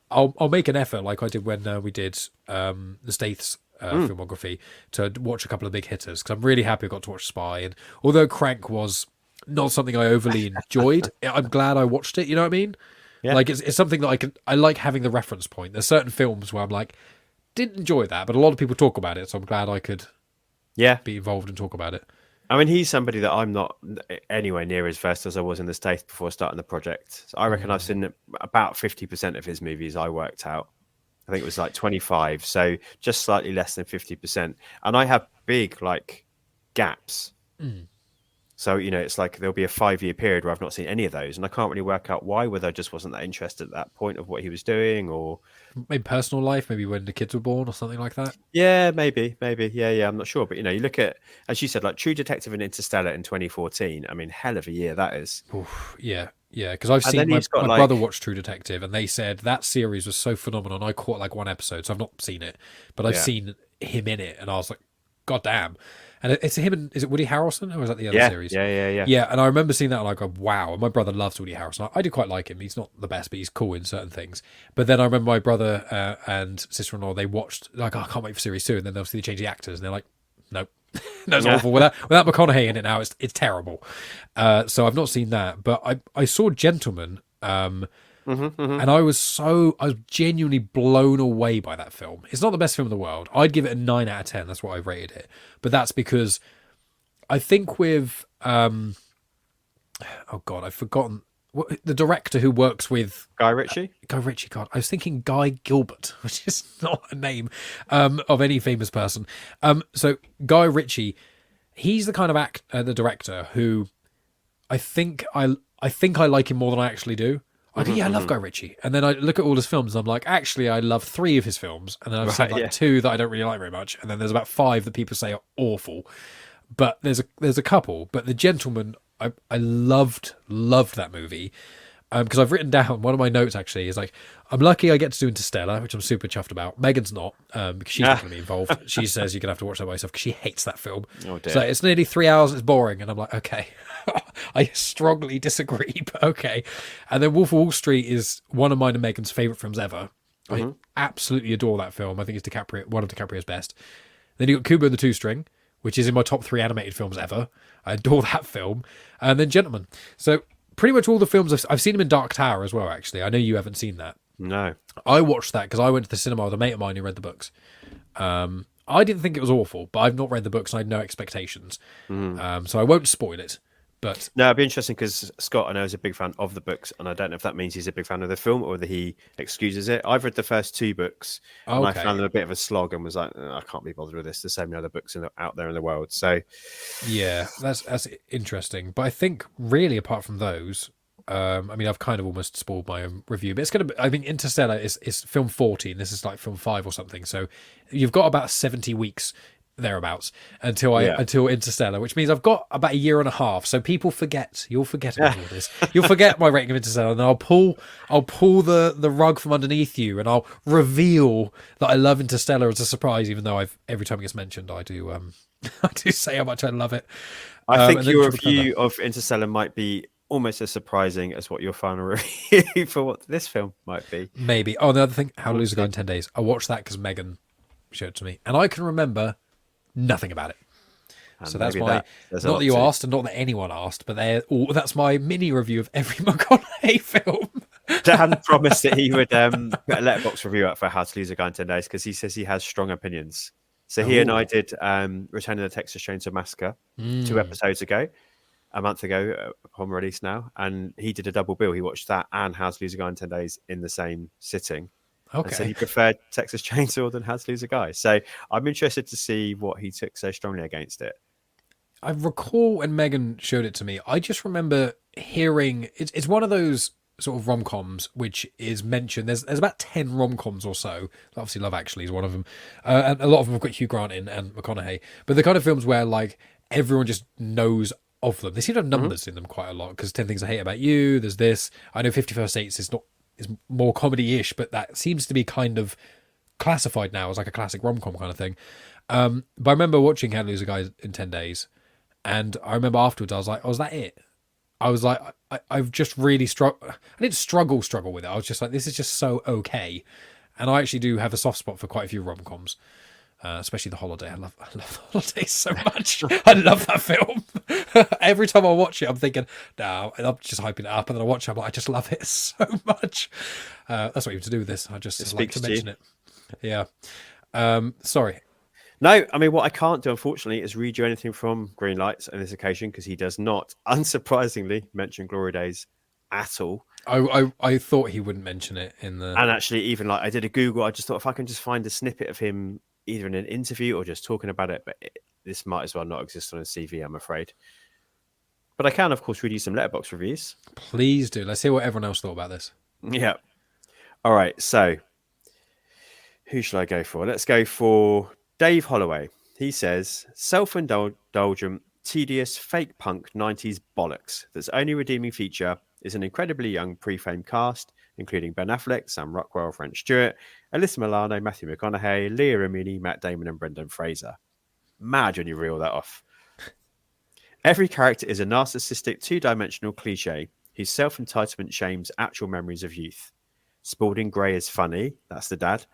I'll make an effort, like I did when we did the Staith's filmography, to watch a couple of big hitters, because I'm really happy I got to watch Spy. And although Crank was not something I overly enjoyed, I'm glad I watched it. You know what I mean? Yeah. Like it's something that I like having the reference point. There's certain films where I'm like, didn't enjoy that, but a lot of people talk about it, so I'm glad I could be involved and talk about it. I mean, he's somebody that I'm not anywhere near as versed as I was in the States before starting the project. So I reckon I've seen about 50% of his movies I worked out. I think it was like 25, so just slightly less than 50%. And I have big, like, gaps. So, you know, it's like there'll be a 5-year period where I've not seen any of those, and I can't really work out why, whether I just wasn't that interested at that point of what he was doing, or maybe personal life, maybe when the kids were born or something like that. Yeah, maybe. Yeah, I'm not sure. But, you know, you look at, as you said, like True Detective and Interstellar in 2014. I mean, hell of a year that is. Oof, yeah, because I've seen my brother watch True Detective, and they said that series was so phenomenal, and I caught like 1 episode, so I've not seen it, but I've seen him in it, and I was like, God damn. And it's him and, is it Woody Harrelson, or is that the other series? Yeah. Yeah, and I remember seeing that and I go, wow. And my brother loves Woody Harrelson. I do quite like him. He's not the best, but he's cool in certain things. But then I remember my brother and sister-in-law, they watched, like, oh, I can't wait for series 2. And then obviously they change the actors, and they're like, nope. That's awful. Without McConaughey in it now, it's terrible. So I've not seen that. But I saw Gentleman, And I was genuinely blown away by that film. It's not the best film in the world. I'd give it a 9 out of 10. That's what I rated it. But that's because I think with oh God, I've forgotten the director who works with Guy Ritchie. Guy Ritchie. God, I was thinking Guy Gilbert, which is not a name of any famous person. So Guy Ritchie, he's the kind of the director who I think I like him more than I actually do. I go, I love Guy Ritchie, and then I look at all his films, and I'm like, actually, I love 3 of his films, and then I've said like 2 that I don't really like very much, and then there's about 5 that people say are awful. But there's a couple. But The Gentleman, I loved that movie, because I've written down one of my notes actually is like, I'm lucky I get to do Interstellar, which I'm super chuffed about. Megan's not, because she's not going to be involved. She says you're going to have to watch that by yourself because she hates that film. Oh dear. So it's nearly 3 hours. It's boring, and I'm like, okay. I strongly disagree, but okay. And then Wolf of Wall Street is one of mine and Megan's favorite films ever. I absolutely adore that film. I think it's one of DiCaprio's best. Then you got Kubo and the Two String, which is in my top 3 animated films ever. I adore that film. And then Gentleman. So pretty much all the films I've seen him in Dark Tower as well. Actually, I know you haven't seen that. No, I watched that because I went to the cinema with a mate of mine who read the books. I didn't think it was awful, but I've not read the books and I had no expectations. So I won't spoil it. But no, it'd be interesting because Scott, I know, is a big fan of the books, and I don't know if that means he's a big fan of the film or whether he excuses it. I've read the first 2 books, and I found them a bit of a slog, and was like, I can't be bothered with this. There's so many other books out there in the world. So, yeah, that's interesting. But I think really, apart from those, I mean, I've kind of almost spoiled my own review, but it's going to. I mean, Interstellar is film 14. This is like film 5 or something. So you've got about 70 weeks. Thereabouts until Interstellar, which means I've got about a year and a half. So people forget. You'll forget about all this. You'll forget my rating of Interstellar, and then I'll pull the rug from underneath you, and I'll reveal that I love Interstellar as a surprise. Even though every time it gets mentioned, I do I do say how much I love it. I think your review of Interstellar might be almost as surprising as what your final review for what this film might be. Maybe. Oh, the other thing, How to Lose a Guy in 10 Days. I watched that because Megan showed it to me, and I can remember nothing about it. And so that's not that you asked, and not that anyone asked, but that's my mini review of every McConaughey film. Dan promised that he would put a letterbox review up for How to Lose a Guy in 10 Days because he says he has strong opinions. So he and I did Return of the Texas Chainsaw Massacre 2 episodes ago, a month ago upon release now, and he did a double bill. He watched that and How to Lose a Guy in 10 Days in the same sitting. Okay. And so he preferred Texas Chainsaw than How to Lose a Guy. So I'm interested to see what he took so strongly against it. I recall when Megan showed it to me, I just remember hearing it's one of those sort of rom-coms which is mentioned. There's about 10 rom-coms or so. Obviously Love Actually is one of them. And a lot of them have got Hugh Grant in and McConaughey. But the kind of films where like everyone just knows of them. They seem to have numbers in them quite a lot because 10 Things I Hate About You, there's this. I know 50 First Dates is more comedy-ish, but that seems to be kind of classified now as like a classic rom-com kind of thing. But I remember watching How to Lose a Guy in 10 Days, and I remember afterwards I was like, oh, is that it? I was like, I've just really struggled. I didn't struggle with it. I was just like, this is just so okay. And I actually do have a soft spot for quite a few rom-coms. Especially The Holiday. I love The Holiday so much. I love that film. Every time I watch it, I'm thinking, no, I'm just hyping it up. And then I watch it, I'm like, I just love it so much. That's what you have to do with this. I just like to mention it. Yeah. Sorry. No, I mean, what I can't do, unfortunately, is read you anything from Green Lights on this occasion because he does not, unsurprisingly, mention Glory Daze at all. I thought he wouldn't mention it in the... And actually, even like I did a Google, I just thought if I can just find a snippet of him either in an interview or just talking about it, but this might as well not exist on a CV, I'm afraid. But I can, of course, read you some letterbox reviews. Please do. Let's hear what everyone else thought about this. Yeah. All right. So who should I go for? Let's go for Dave Holloway. He says, self-indulgent, tedious, fake punk 90s bollocks. That's only redeeming feature is an incredibly young pre-fame cast, including Ben Affleck, Sam Rockwell, French Stewart, Alyssa Milano, Matthew McConaughey, Leah Remini, Matt Damon, and Brendan Fraser. Mad when you reel that off. Every character is a narcissistic, two-dimensional cliche whose self-entitlement shames actual memories of youth. Spalding Gray is funny, that's the dad,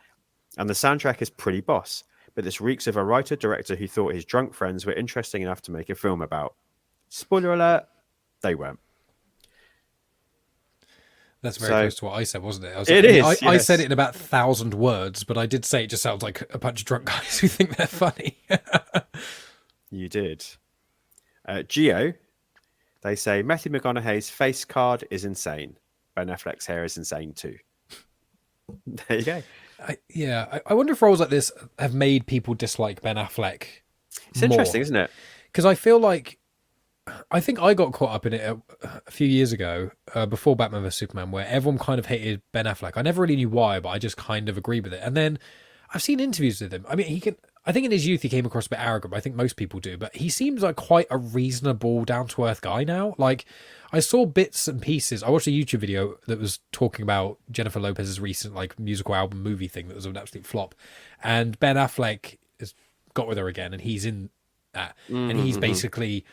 and the soundtrack is pretty boss, but this reeks of a writer-director who thought his drunk friends were interesting enough to make a film about. Spoiler alert, they weren't. That's very close to what I said, wasn't it? I It said is, it in about 1,000 words, but I did say it just sounds like a bunch of drunk guys who think they're funny. You did. Geo, they say Matthew McConaughey's face card is insane. Ben Affleck's hair is insane too. There you go. I wonder if roles like this have made people dislike Ben Affleck. It's interesting, isn't it? Because I feel like, I think I got caught up in it a few years ago, before Batman vs Superman, where everyone kind of hated Ben Affleck. I never really knew why, but I just kind of agreed with it. And then I've seen interviews with him. I mean, I think in his youth he came across a bit arrogant, but I think most people do. But he seems like quite a reasonable, down-to-earth guy now. Like, I saw bits and pieces. I watched a YouTube video that was talking about Jennifer Lopez's recent like musical album movie thing that was an absolute flop. And Ben Affleck has got with her again, and he's in that. And he's basically...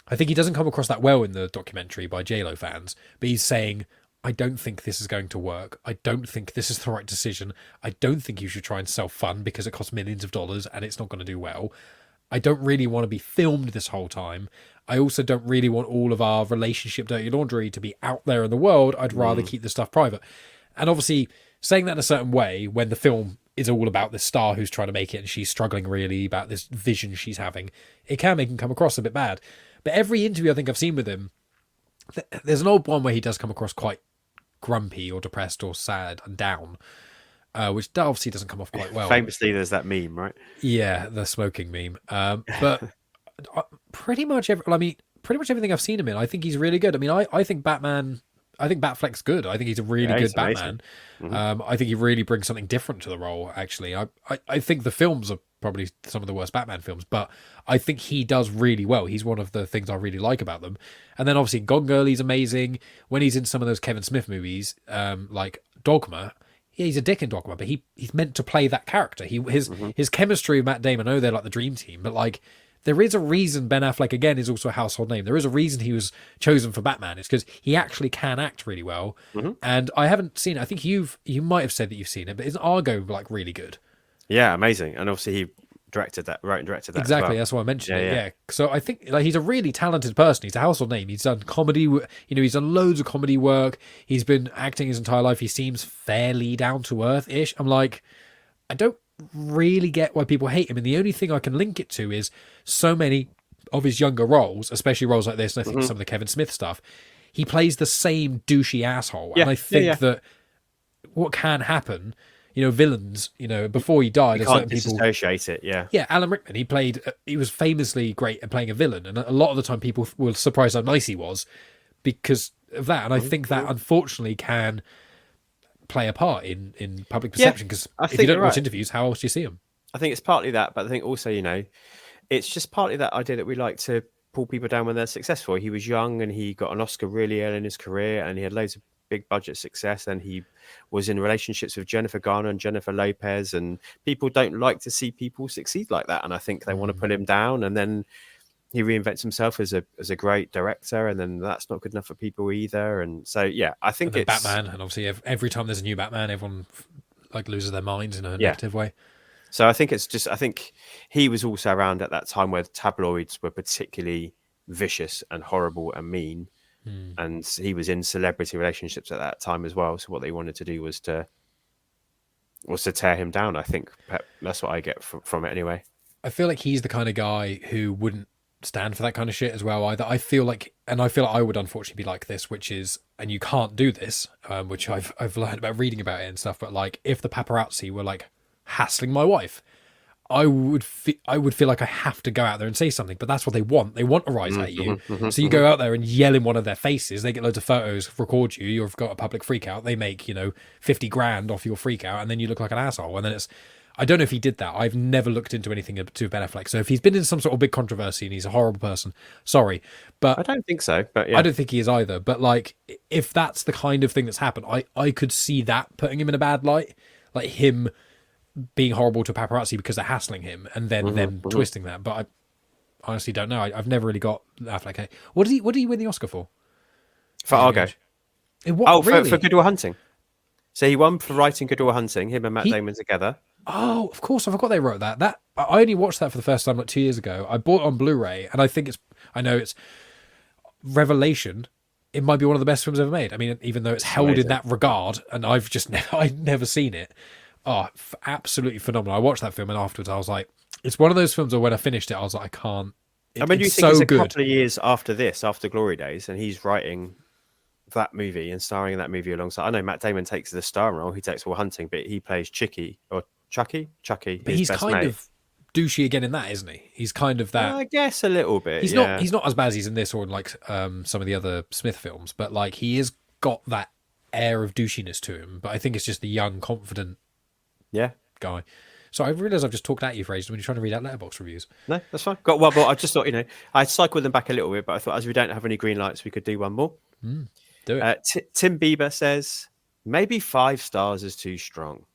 I think he doesn't come across that well in the documentary by JLo fans, but he's saying, I don't think this is going to work. I don't think this is the right decision. I don't think you should try and self-fund because it costs millions of dollars and it's not going to do well. I don't really want to be filmed this whole time. I also don't really want all of our relationship dirty laundry to be out there in the world. I'd rather keep the stuff private. And obviously, saying that in a certain way when the film is all about this star who's trying to make it and she's struggling really about this vision she's having, it can make him come across a bit bad. But every interview I think I've seen with him, there's an old one where he does come across quite grumpy or depressed or sad and down, which obviously doesn't come off quite well. Famously, there's that meme, right? Yeah, the smoking meme. But pretty much everything I've seen him in, I think he's really good. I mean, I think Batfleck's good. I think he's a really good Batman. I think he really brings something different to the role, actually. I think the films are probably some of the worst Batman films, but I think he does really well. He's one of the things I really like about them. And then obviously Gone Girl, he's amazing. When he's in some of those Kevin Smith movies, like Dogma, yeah, he's a dick in Dogma, but he's meant to play that character. His chemistry with Matt Damon, I know they're like the dream team, but like there is a reason Ben Affleck, again, is also a household name. There is a reason he was chosen for Batman. It's because he actually can act really well. And I haven't seen it. I think you might have said that you've seen it, but isn't Argo like really good? Yeah, amazing. And obviously he wrote and directed that. Exactly, as well. that's why I mentioned it. Yeah. So I think like he's a really talented person. He's a household name. He's done comedy. He's done loads of comedy work. He's been acting his entire life. He seems fairly down to earth ish. I'm like, I don't really get why people hate him. And the only thing I can link it to is so many of his younger roles, especially roles like this. And I think some of the Kevin Smith stuff, he plays the same douchey asshole. Yeah. And I think that what can happen. Villains, before he died, You can't disassociate it, yeah. Yeah, Alan Rickman, he was famously great at playing a villain, and a lot of the time people were surprised how nice he was because of that, and I think that unfortunately can play a part in public perception, because if you don't watch interviews, how else do you see them? I think it's partly that, but I think also, it's just partly that idea that we like to pull people down when they're successful. He was young and he got an Oscar really early in his career, and he had loads of big budget success, and he was in relationships with Jennifer Garner and Jennifer Lopez, and people don't like to see people succeed like that, and I think they want to put him down, and then he reinvents himself as a great director, and then that's not good enough for people either. And so I think it's Batman, and obviously every time there's a new Batman, everyone like loses their minds in a negative way. So I think I think he was also around at that time where the tabloids were particularly vicious and horrible and mean. And he was in celebrity relationships at that time as well. So what they wanted to do was to tear him down. I think that's what I get from it anyway. I feel like he's the kind of guy who wouldn't stand for that kind of shit as well either. I feel like I would unfortunately be like this, which is, and you can't do this, which I've learned about reading about it and stuff, but like if the paparazzi were like hassling my wife, I would feel like I have to go out there and say something, but that's what they want. They want a rise at you. So you go out there and yell in one of their faces. They get loads of photos, record you. You've got a public freak out. They make, $50,000 off your freak out, and then you look like an asshole. And then I don't know if he did that. I've never looked into anything to do with Ben Affleck. So if he's been in some sort of big controversy and he's a horrible person, sorry. But I don't think so. But yeah. I don't think he is either. But like, if that's the kind of thing that's happened, I could see that putting him in a bad light. Like him being horrible to paparazzi because they're hassling him, and then them twisting that. But I honestly don't know. I've never really got Affleck. What did he win the Oscar for? For Argo. Really? For Good Will Hunting. So he won for writing Good Will Hunting, him and Matt Damon together. Oh, of course. I forgot they wrote that. I only watched that for the first time like 2 years ago. I bought it on Blu-ray, and I know it's Revelation it might be one of the best films ever made. I mean, even though it's held in that regard, and I've never seen it. Oh, absolutely phenomenal. I watched that film, and afterwards I was like, it's one of those films where when I finished it, I was like, I can't. I mean, do you think it's a couple of years after this, after Glory Days, and he's writing that movie and starring in that movie alongside? I know Matt Damon takes the star role. He takes Will Hunting, but he plays Chucky. But he's kind of douchey again in that, isn't he? He's kind of that. I guess a little bit. He's not. He's not as bad as he's in this or in like some of the other Smith films, but like he has got that air of douchiness to him. But I think it's just the young, confident, guy. So I realise I've just talked at you for ages when you're trying to read out letterbox reviews. No, that's fine. Got one more. I just thought, I cycled them back a little bit, but I thought as we don't have any green lights, we could do one more. Do it. Tim Bieber says, maybe 5 stars is too strong.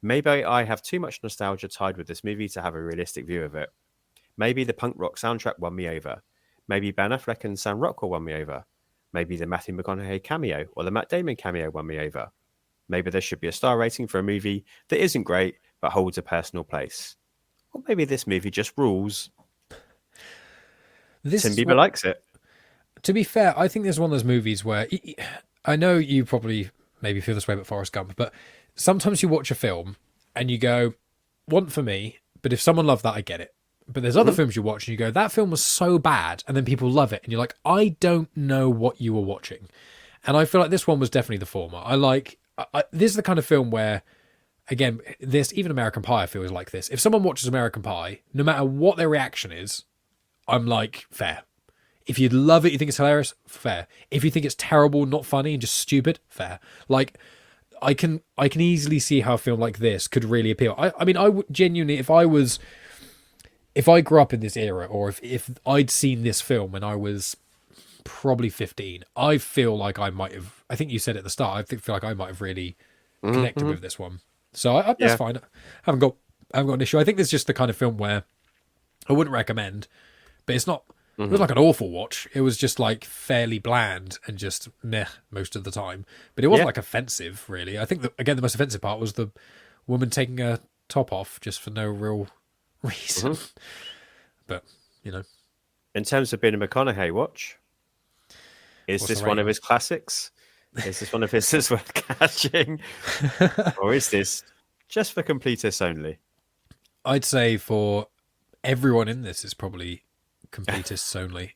Maybe I have too much nostalgia tied with this movie to have a realistic view of it. Maybe the punk rock soundtrack won me over. Maybe Ben Affleck and Sam Rockwell won me over. Maybe the Matthew McConaughey cameo or the Matt Damon cameo won me over. Maybe there should be a star rating for a movie that isn't great but holds a personal place. Or maybe this movie just rules. Tim Bieber likes it. To be fair, I think this is one of those movies where I know you probably maybe feel this way about Forrest Gump, but sometimes you watch a film and you go, "Wasn't for me," but if someone loved that, I get it. But there's other films you watch and you go, "That film was so bad," and then people love it, and you're like, "I don't know what you were watching." And I feel like this one was definitely the former. This is the kind of film where, again, even American Pie feels like this. If someone watches American Pie, no matter what their reaction is, I'm like, fair. If you love it, you think it's hilarious, fair. If you think it's terrible, not funny, and just stupid, fair. Like, I can easily see how a film like this could really appeal. I mean, I would genuinely, if I grew up in this era, or if I'd seen this film when I was probably 15, I feel like I might have, I think you said at the start, I feel like I might have really connected with this one. So that's fine. I haven't got an issue. I think this is just the kind of film where I wouldn't recommend, but it's not, it was like an awful watch. It was just like fairly bland and just meh most of the time. But it wasn't like offensive, really. I think again, the most offensive part was the woman taking her top off just for no real reason. But, in terms of being a McConaughey watch, is this one of his classics? Is this one of his that's worth catching? Or is this just for completists only? I'd say for everyone in this, it's probably completists only.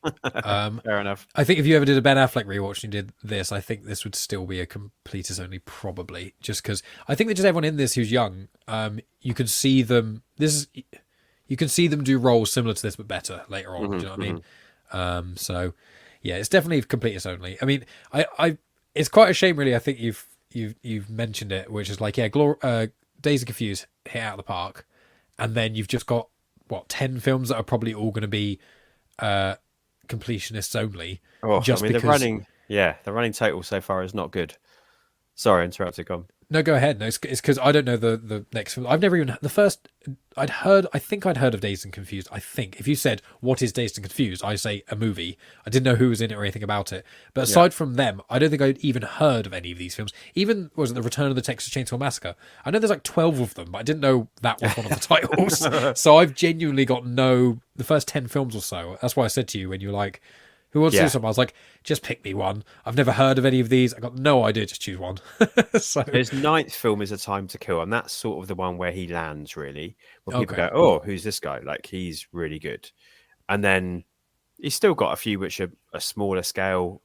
Fair enough. I think if you ever did a Ben Affleck rewatch and you did this, I think this would still be a completist only, probably. Just because I think that just everyone in this who's young, you can see them. You can see them do roles similar to this, but better later on. Do you know what I mean? So yeah, it's definitely completist only. I mean, it's quite a shame, really. I think you've mentioned it, which is like, Days of Confused hit out of the park, and then you've just got 10 films that are probably all going to be completionists only. The running total so far is not good. Sorry, I interrupted. Go on. No, go ahead. No, it's because I don't know the next film. I've never even the first. I think I'd heard of Dazed and Confused. I think if you said what is Dazed and Confused, I say a movie. I didn't know who was in it or anything about it. But aside from them, I don't think I'd even heard of any of these films. Even was it The Return of the Texas Chainsaw Massacre? I know there's like 12 of them, but I didn't know that was one of the titles. So I've genuinely got the first 10 films or so. That's why I said to you when you were like, who wants to do something? I was like, just pick me one. I've never heard of any of these. I got no idea. Just choose one. So his 9th film is A Time to Kill, and that's sort of the one where he lands, really. Where people go, "Oh, who's this guy? Like, he's really good." And then he's still got a few which are a smaller scale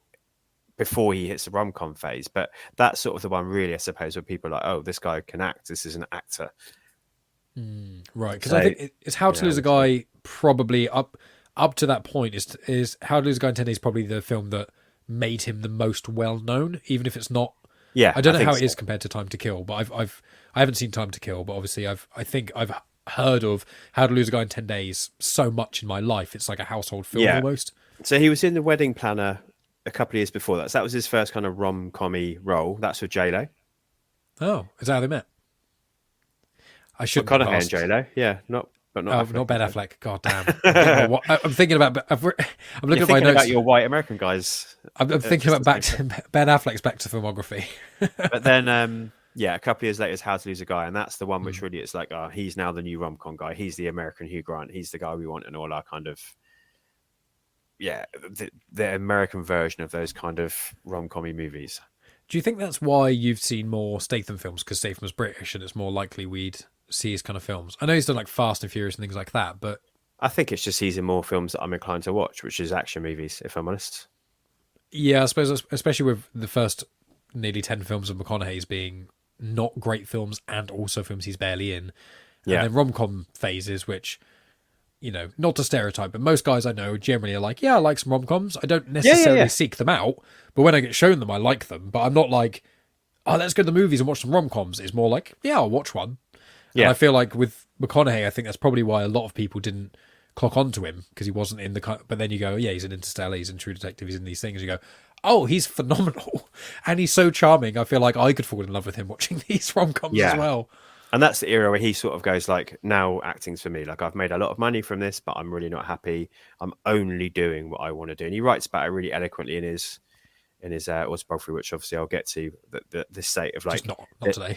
before he hits the rom-com phase. But that's sort of the one, really, I suppose, where people are like, "Oh, this guy can act. This is an actor." Right, because I think it's How to Lose a Guy probably up to that point is How to Lose a Guy in 10 Days probably the film that made him the most well known, even if it's not. Yeah, I don't know how it is compared to Time to Kill, but I haven't seen Time to Kill, but obviously I think I've heard of How to Lose a Guy in 10 Days so much in my life. It's like a household film almost. So he was in The Wedding Planner a couple of years before that. So that was his first kind of rom-commy role. That's with J-Lo. Oh, is that how they met? I should McConaughey and J-Lo. Yeah, not Ben Affleck. God damn. I'm thinking about. I'm looking at my notes about your white American guys. I'm thinking about Ben Affleck's Back to Filmography. But then, a couple of years later is How to Lose a Guy, and that's the one which really is like, he's now the new rom-com guy. He's the American Hugh Grant. He's the guy we want in all our kind of the American version of those kind of rom-commy movies. Do you think that's why you've seen more Statham films? Because Statham's British, and it's more likely we'd see his kind of films. I know he's done like Fast and Furious and things like that, but I think it's just he's in more films that I'm inclined to watch, which is action movies, if I'm honest. yeah, I suppose especially with the first nearly 10 films of McConaughey's being not great films and also films he's barely in. Yeah. And then rom-com phases, which, you know, not to stereotype, but most guys I know generally are like, yeah, I like some rom-coms. I don't necessarily seek them out, but when I get shown them, I like them. But I'm not like, oh, let's go to the movies and watch some rom-coms. It's more like, yeah, I'll watch one. Yeah. And I feel like with McConaughey, I think that's probably why a lot of people didn't clock onto him, because he wasn't in the... But then you go, yeah, he's in Interstellar, he's in True Detective, he's in these things. You go, oh, he's phenomenal. And he's so charming. I feel like I could fall in love with him watching these rom-coms as well. And that's the era where he sort of goes like, now acting's for me. Like, I've made a lot of money from this, but I'm really not happy. I'm only doing what I want to do. And he writes about it really eloquently in his autobiography, which obviously I'll get to. The state of like, Just not today.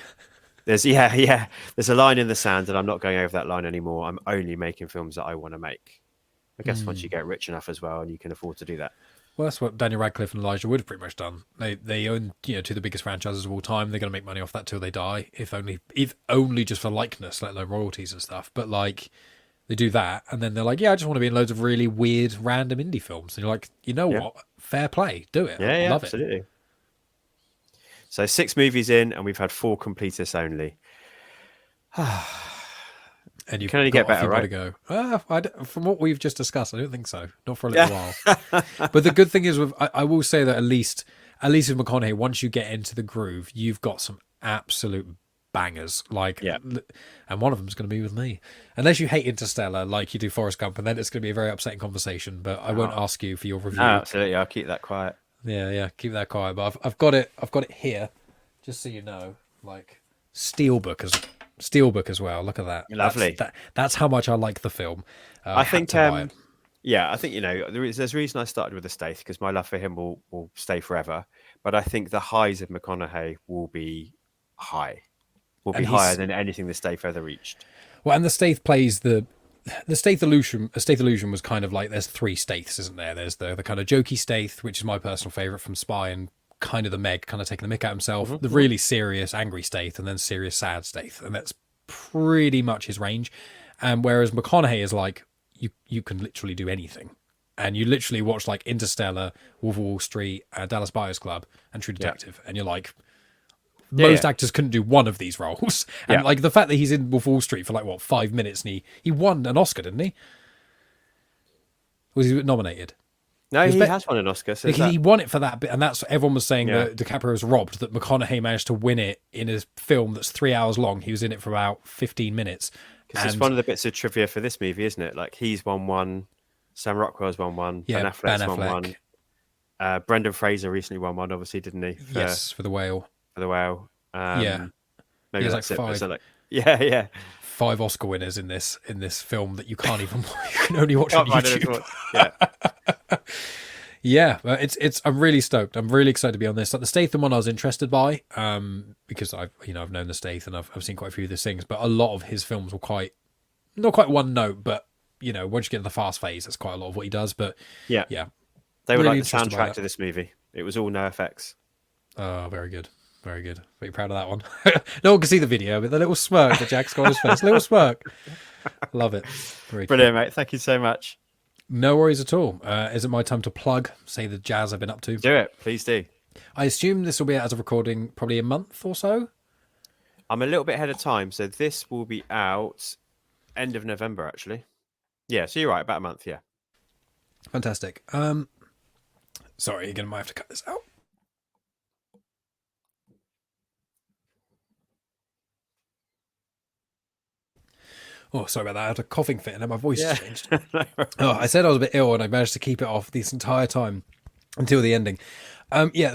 There's a line in the sand, and I'm not going over that line anymore. I'm only making films that I want to make. I guess once you get rich enough as well, and you can afford to do that. Well, that's what Daniel Radcliffe and Elijah Wood have pretty much done. They own, you know, two of the biggest franchises of all time. They're going to make money off that till they die, if only just for likeness, let alone royalties and stuff. But like, they do that, and then they're like, yeah, I just want to be in loads of really weird, random indie films. And you're like, you know what? Fair play, do it. Yeah, Love absolutely. it. So 6 movies in, and we've had 4 completists only. And you can only get better, right? To go. From what we've just discussed, I don't think so. Not for a little while. But the good thing is, I will say that at least with McConaughey, once you get into the groove, you've got some absolute bangers. And one of them is going to be with me. Unless you hate Interstellar, like you do Forrest Gump, and then it's going to be a very upsetting conversation. But I won't ask you for your review. No, absolutely, I'll keep that quiet. Yeah, keep that quiet. But I've got it here, just so you know. Like Steelbook as well. Look at that. Lovely. That's how much I like the film. I think I think, you know, there's a reason I started with the Stath, because my love for him will stay forever. But I think the highs of McConaughey will be higher than anything the Stath ever reached. Well, and the Stath plays the Stath illusion. A Stath illusion was kind of like, there's 3 Staths, isn't there? There's the kind of jokey Stath, which is my personal favorite from Spy, and kind of the Meg, kind of taking the mick out himself. The really serious, angry Stath, and then serious, sad Stath, and that's pretty much his range. And whereas McConaughey is like, you can literally do anything, and you literally watch like Interstellar, Wolf of Wall Street, Dallas Buyers Club, and True Detective, and you're like, most actors couldn't do one of these roles. And like the fact that he's in Wolf of Wall Street for like 5 minutes, and he won an Oscar, didn't he? Was he nominated? No, he has won an Oscar. So he won it for that bit, and that's everyone was saying that DiCaprio was robbed, that McConaughey managed to win it in a film that's 3 hours long. He was in it for about 15 minutes. Because it's one of the bits of trivia for this movie, isn't it? Like, he's won one, Sam Rockwell's won one, Ben Affleck's won one. Brendan Fraser recently won one, obviously, didn't he? For The Whale. Maybe he has like 5. So like, 5 Oscar winners in this film that you can't even. You can only watch on YouTube. But I'm really stoked. I'm really excited to be on this. Like the Statham one, I was interested by, because I've known the Statham and I've seen quite a few of his things, but a lot of his films were not quite one note, but you know, once you get in the fast phase, that's quite a lot of what he does. But they were really like the soundtrack to this movie. It was all no effects. Oh, very good. Very good. Very proud of that one. No one can see the video, but the little smirk that Jack's got on his face. Little smirk. Love it. Very brilliant, mate. Thank you so much. No worries at all. Is it my time to plug, say the jazz I've been up to? Do it. Please do. I assume this will be out as a recording probably a month or so? I'm a little bit ahead of time, so this will be out end of November, actually. Yeah, so you're right, about a month, yeah. Fantastic. Sorry, again, I might have to cut this out. Oh, sorry about that. I had a coughing fit and then my voice changed. I said I was a bit ill and I managed to keep it off this entire time until the ending.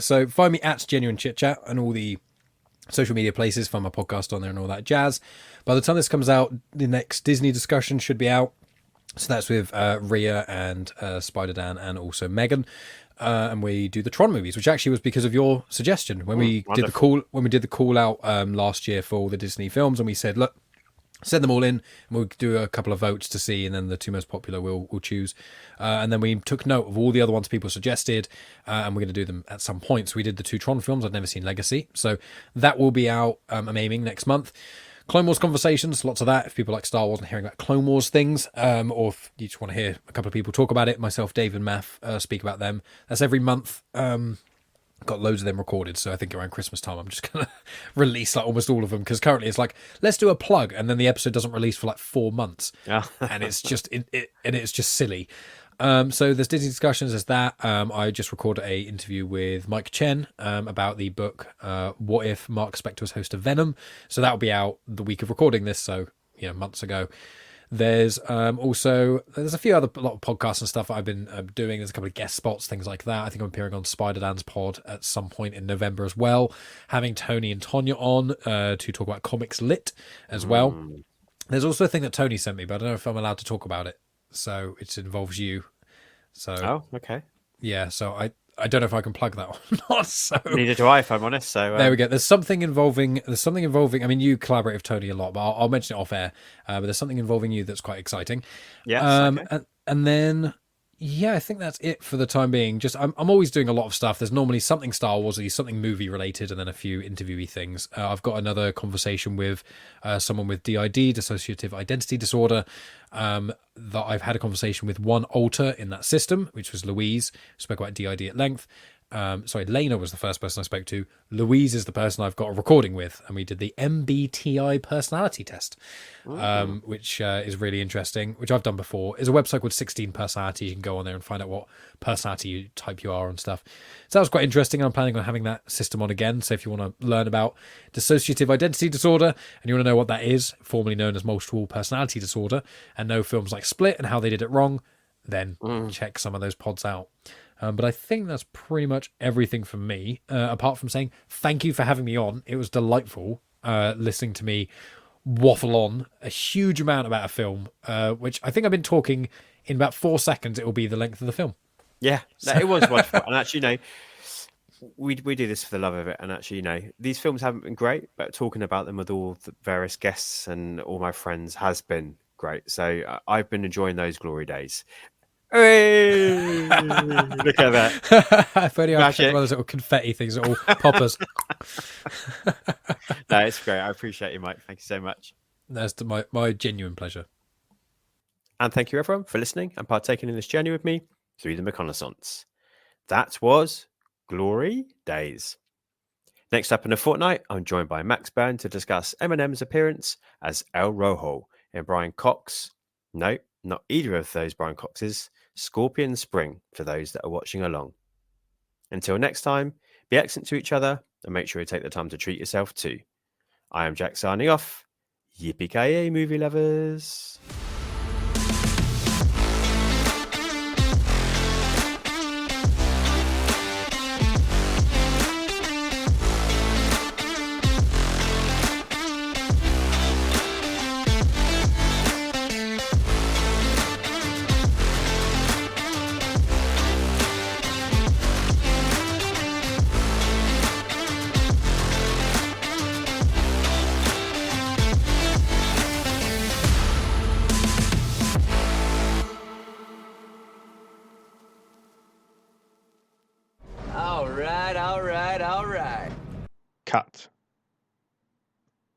So find me at Genuine Chit Chat and all the social media places. Find my podcast on there and all that jazz. By the time this comes out, the next Disney discussion should be out. So that's with Rhea and Spider-Dan and also Megan. And we do the Tron movies, which actually was because of your suggestion when we did the call out last year for all the Disney films, and we said, look, Send them all in, and we'll do a couple of votes to see, and then the two most popular we'll choose. And then we took note of all the other ones people suggested, and we're going to do them at some point. So we did the two Tron films. I've never seen Legacy, so that will be out, I'm aiming, next month. Clone Wars conversations, lots of that. If people like Star Wars and hearing about Clone Wars things, or if you just want to hear a couple of people talk about it, myself, Dave, and Math speak about them. That's every month. Got loads of them recorded, so I think around Christmas time I'm just gonna release like almost all of them, because currently it's like, let's do a plug, and then the episode doesn't release for like 4 months, and it's just it's just silly. So there's Disney discussions, there's that. I just recorded a interview with Mike Chen about the book What If Mark Spector was host of Venom, so that'll be out the week of recording this, so months ago. There's also a few other lot of podcasts and stuff that I've been doing. There's a couple of guest spots, things like that. I think I'm appearing on Spider Dan's pod at some point in November as well. Having Tony and Tonya on to talk about comics lit as well. There's also a thing that Tony sent me, but I don't know if I'm allowed to talk about it. So it involves you. So okay. Yeah, so I don't know if I can plug that or not. So neither do I, if I'm honest. So there we go. There's something involving. I mean, you collaborate with Tony a lot, but I'll mention it off air. But there's something involving you that's quite exciting. Yes. Okay. And then I think that's it for the time being. Just I'm always doing a lot of stuff. There's normally something Star Wars, or something movie related, and then a few interviewee things. I've got another conversation with someone with DID, dissociative identity disorder. That I've had a conversation with one alter in that system, which was Louise, who spoke about DID at length. Lena was the first person I spoke to. Louise is the person I've got a recording with, and we did the MBTI personality test, which is really interesting, which I've done before. There's a website called 16 Personality. You can go on there and find out what personality type you are and stuff. So that was quite interesting. I'm planning on having that system on again. So if you want to learn about dissociative identity disorder and you want to know what that is, formerly known as multiple personality disorder, and know films like Split and how they did it wrong, then check some of those pods out. But I think that's pretty much everything from me, apart from saying thank you for having me on. It was delightful listening to me waffle on a huge amount about a film, which I think I've been talking in about 4 seconds. It will be the length of the film. Yeah, it was wonderful. And actually, we do this for the love of it. And actually, these films haven't been great, but talking about them with all the various guests and all my friends has been great. So I've been enjoying those glory days. Hey, look at that. If only I had one of those little confetti things, little poppers. No, it's great. I appreciate you, Mike. Thank you so much. That's my genuine pleasure. And thank you, everyone, for listening and partaking in this journey with me through the reconnaissance. That was Glory Daze. Next up in a fortnight, I'm joined by Max Burton to discuss Eminem's appearance as El Rojo in Brian Cox. No, not either of those Brian Coxes. Scorpion Spring for those that are watching along. Until next time, be excellent to each other and make sure you take the time to treat yourself too. I am Jack signing off. Yippee-ki-yay, movie lovers. All right. Cut.